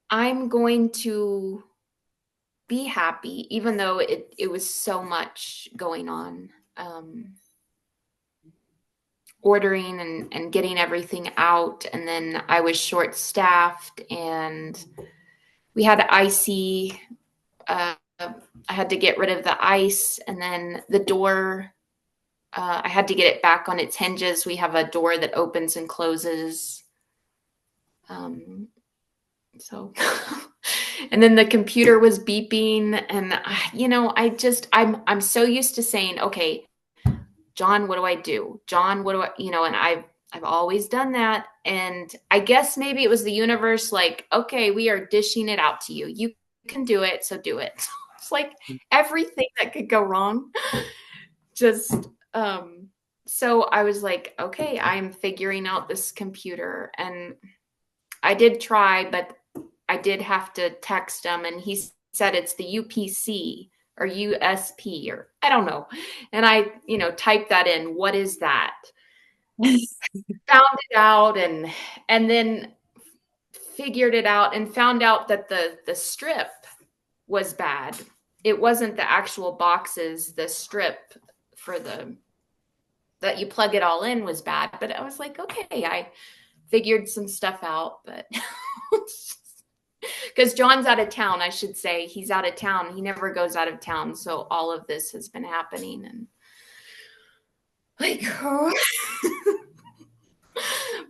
I'm going to be happy, even though it was so much going on. Ordering and getting everything out. And then I was short staffed, and we had icy, I had to get rid of the ice, and then the door, I had to get it back on its hinges. We have a door that opens and closes. So, and then the computer was beeping, and I'm so used to saying, okay, John, what do I do? John, what do I, and I've always done that. And I guess maybe it was the universe, like, okay, we are dishing it out to you. You can do it, so do it. It's like everything that could go wrong. Just, so I was like, okay, I'm figuring out this computer. And I did try, but I did have to text him, and he said it's the UPC or USP, or I don't know. And I, typed that in. What is that? Found it out, and then figured it out, and found out that the strip was bad. it wasn't the actual boxes, the strip for that you plug it all in was bad. But I was like, okay, I figured some stuff out, but because John's out of town, I should say. He's out of town. He never goes out of town. So all of this has been happening, and like, oh.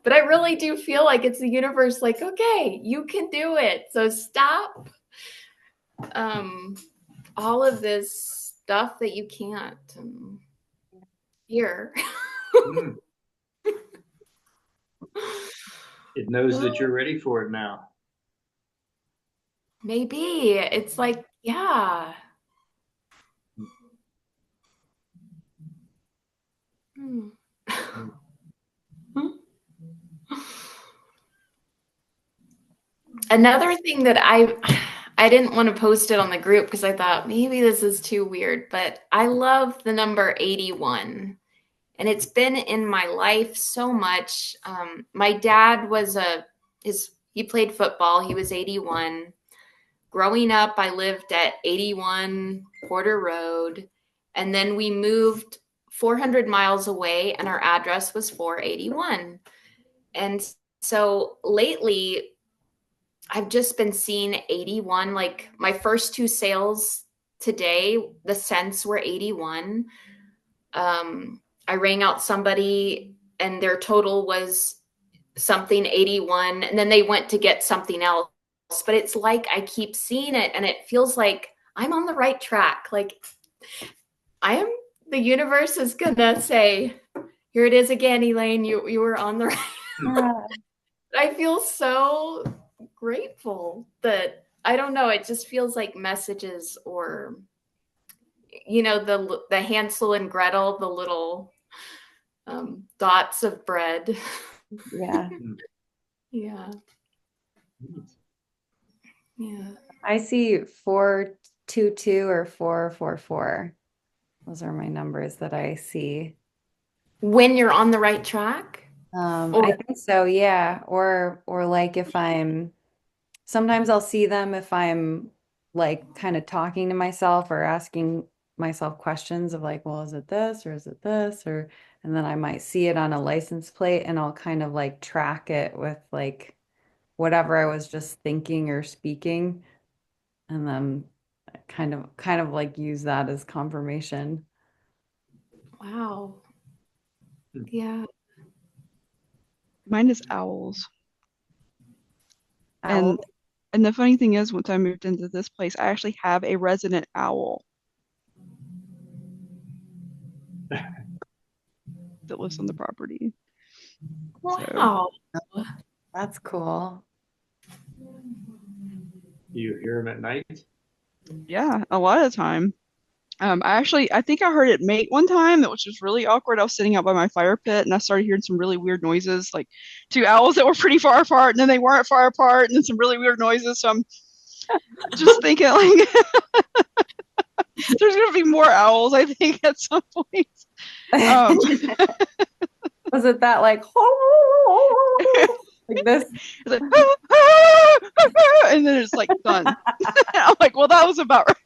But I really do feel like it's the universe like, okay, you can do it. So stop all of this stuff that you can't. Here. It knows that you're ready for it now. Maybe. It's like, yeah. Another thing that I didn't want to post it on the group because I thought maybe this is too weird, but I love the number 81. And it's been in my life so much. My dad he played football. He was 81. Growing up, I lived at 81 Porter Road. And then we moved 400 miles away and our address was 481. And so lately, I've just been seeing 81. Like my first 2 sales today, the cents were 81. I rang out somebody and their total was something 81, and then they went to get something else. But it's like I keep seeing it and it feels like I'm on the right track. Like the universe is gonna say, here it is again, Elaine, you were on the right. I feel so grateful that, I don't know, it just feels like messages, or the Hansel and Gretel, the little dots of bread. Yeah. Yeah. I see 422 or 444. Those are my numbers that I see. When you're on the right track? I think so, yeah. Or like sometimes I'll see them if I'm like kind of talking to myself or asking myself questions of like, well, is it this or is it this? And then I might see it on a license plate and I'll kind of like track it with like whatever I was just thinking or speaking. And then kind of like use that as confirmation. Wow. Yeah. Mine is owls. Owl. And the funny thing is, once I moved into this place, I actually have a resident owl that lives on the property. Wow. So, that's cool. Do you hear them at night? Yeah, a lot of the time. I think I heard it mate one time, which was really awkward. I was sitting out by my fire pit and I started hearing some really weird noises, like 2 owls that were pretty far apart, and then they weren't far apart, and then some really weird noises. So I'm just thinking like there's gonna be more owls, I think, at some point. Was it that like like this? It's like, and then it's like done. I'm like, well, that was about right.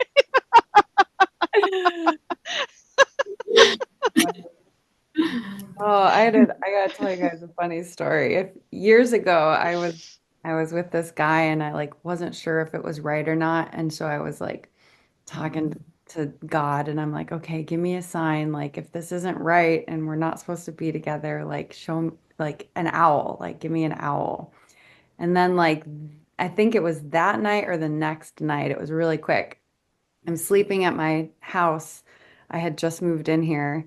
Oh, I gotta tell you guys a funny story. Years ago, I was with this guy and I like wasn't sure if it was right or not, and so I was like talking to God, and I'm like, okay, give me a sign, like if this isn't right and we're not supposed to be together, like show me like an owl, like give me an owl. And then like I think it was that night or the next night, it was really quick. I'm sleeping at my house. I had just moved in here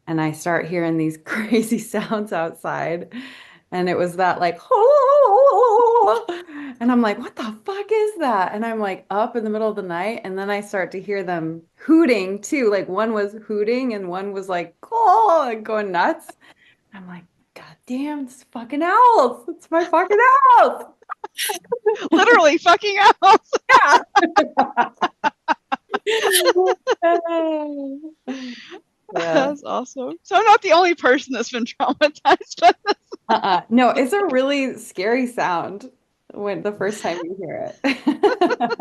and I start hearing these crazy sounds outside. And it was that like, and I'm like, what the fuck is that? And I'm like up in the middle of the night. And then I start to hear them hooting too. Like one was hooting and one was like, oh, like going nuts. I'm like, God damn, it's fucking owls. It's my fucking owls. Literally fucking owls. Yeah. That's awesome. So I'm not the only person that's been traumatized by this. No, it's a really scary sound when the first time you hear it.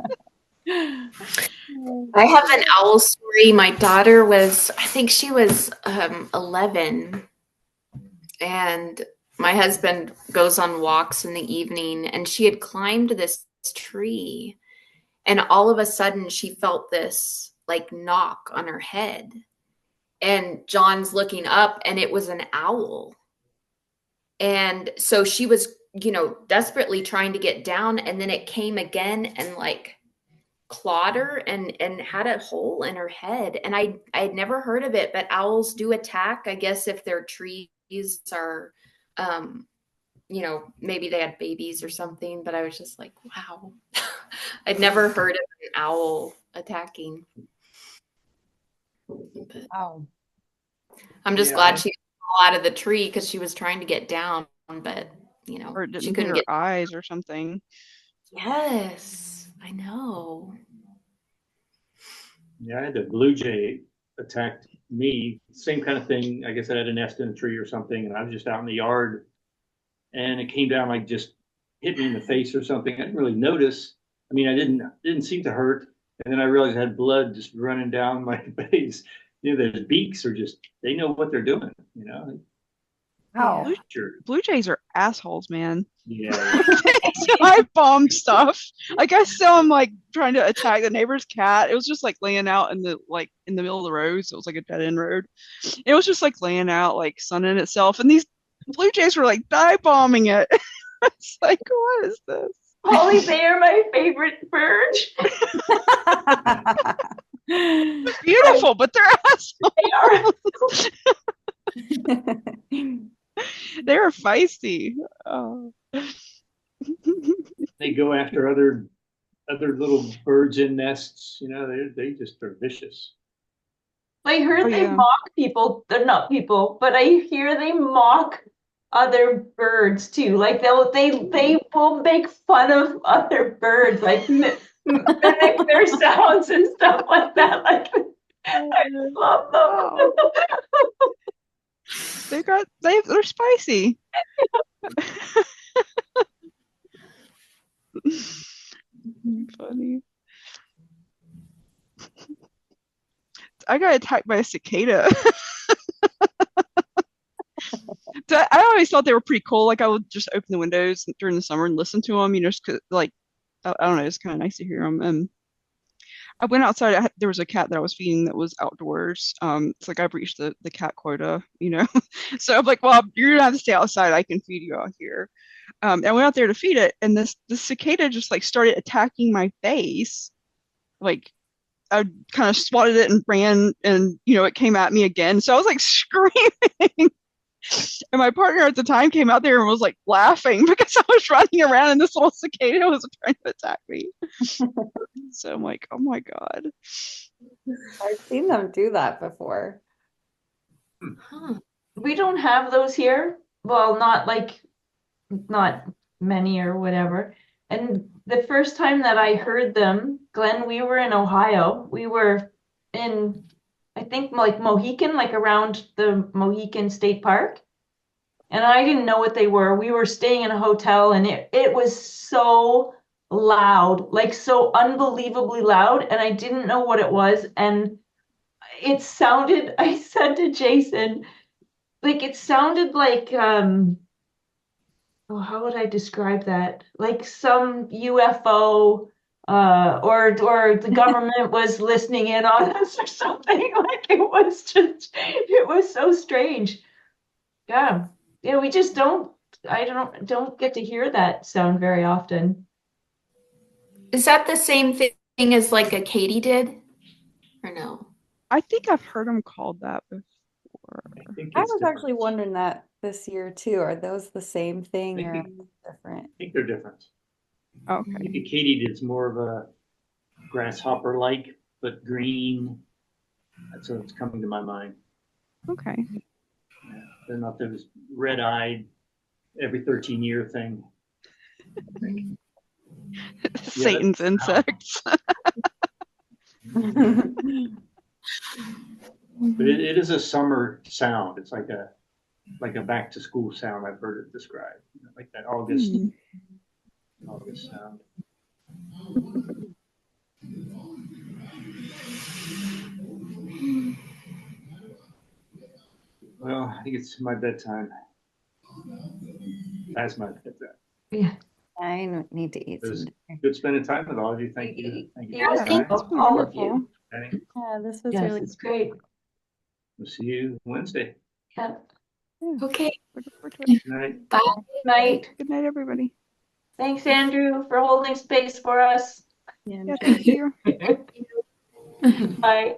I have an owl story. My daughter was, I think she was 11, and my husband goes on walks in the evening, and she had climbed this tree, and all of a sudden she felt this like knock on her head. And John's looking up, and it was an owl. And so she was, desperately trying to get down, and then it came again and like clawed her and had a hole in her head. And I had never heard of it, but owls do attack, I guess, if their trees are maybe they had babies or something. But I was just like, wow. I'd never heard of an owl attacking. But Wow. I'm just glad she fell out of the tree because she was trying to get down, but Or it she didn't hit couldn't her get. eyes or something. Yes, I know. Yeah, I had a blue jay attacked me. Same kind of thing. I guess I had a nest in a tree or something, and I was just out in the yard, and it came down like just hit me in the face or something. I didn't really notice. I mean, I didn't seem to hurt, and then I realized I had blood just running down my face. Their beaks are just, they know what they're doing. Wow. Blue jays are assholes, man. Yeah. I bombed stuff. Like I saw him like trying to attack the neighbor's cat. It was just like laying out in the middle of the road. So it was like a dead end road. It was just like laying out, like sunning itself. And these blue jays were like dive bombing it. It's like, what is this? Holly, they are my favorite bird. Beautiful, but they're assholes. They are. They're feisty. Oh. They go after other little birds in nests. They just are vicious. I heard they mock people. They're not people, but I hear they mock other birds too. Like they will make fun of other birds, like mimic their sounds and stuff like that. Like I love them. They're spicy. Funny. I got attacked by a cicada. I always thought they were pretty cool. Like I would just open the windows during the summer and listen to them. Just 'cause, like I don't know, it's kind of nice to hear them. And I went outside. There was a cat that I was feeding that was outdoors. It's like I've reached the cat quota. So I'm like, well, you're gonna have to stay outside. I can feed you out here. I went out there to feed it, and this cicada just like started attacking my face. Like I kind of swatted it and ran, and it came at me again. So I was like screaming. And my partner at the time came out there and was like laughing because I was running around and this little cicada was trying to attack me. So I'm like, oh my God. I've seen them do that before. We don't have those here. Well, not many or whatever. And the first time that I heard them, Glenn, we were in Ohio. We were in, I think, like Mohican, like around the Mohican State Park. And I didn't know what they were. We were staying in a hotel, and it was so loud, like so unbelievably loud. And I didn't know what it was. And it sounded, I said to Jason, like it sounded like how would I describe that? Like some UFO, or the government was listening in on us or something. Like it was so strange. Yeah. We just don't get to hear that sound very often. Is that the same thing as like a katydid, or no? I think I've heard them called that before. I was actually wondering that this year too. Are those the same thing or different? I think they're different. Okay. I think a katydid's more of a grasshopper-like, but green. That's what's coming to my mind. Okay. Yeah, they're not those red-eyed, every 13-year thing. Satan's insects. But it is a summer sound. It's like a back to school sound. I've heard it described, like that August sound. think it's my bedtime. That's my bedtime. Yeah. I need to eat It was some dinner. good spending time with all of you. Thank you. Thank you. Yeah, for your time. It's been all of wonderful. you. Penny, Yeah, this was Yes, really it's great. we'll see you Wednesday. Yeah. Okay. Looking forward to it. Good night. Bye. Night. Good night, everybody. Thanks, Andrew, for holding space for us. yeah, Yeah, enjoy. thank you. Bye.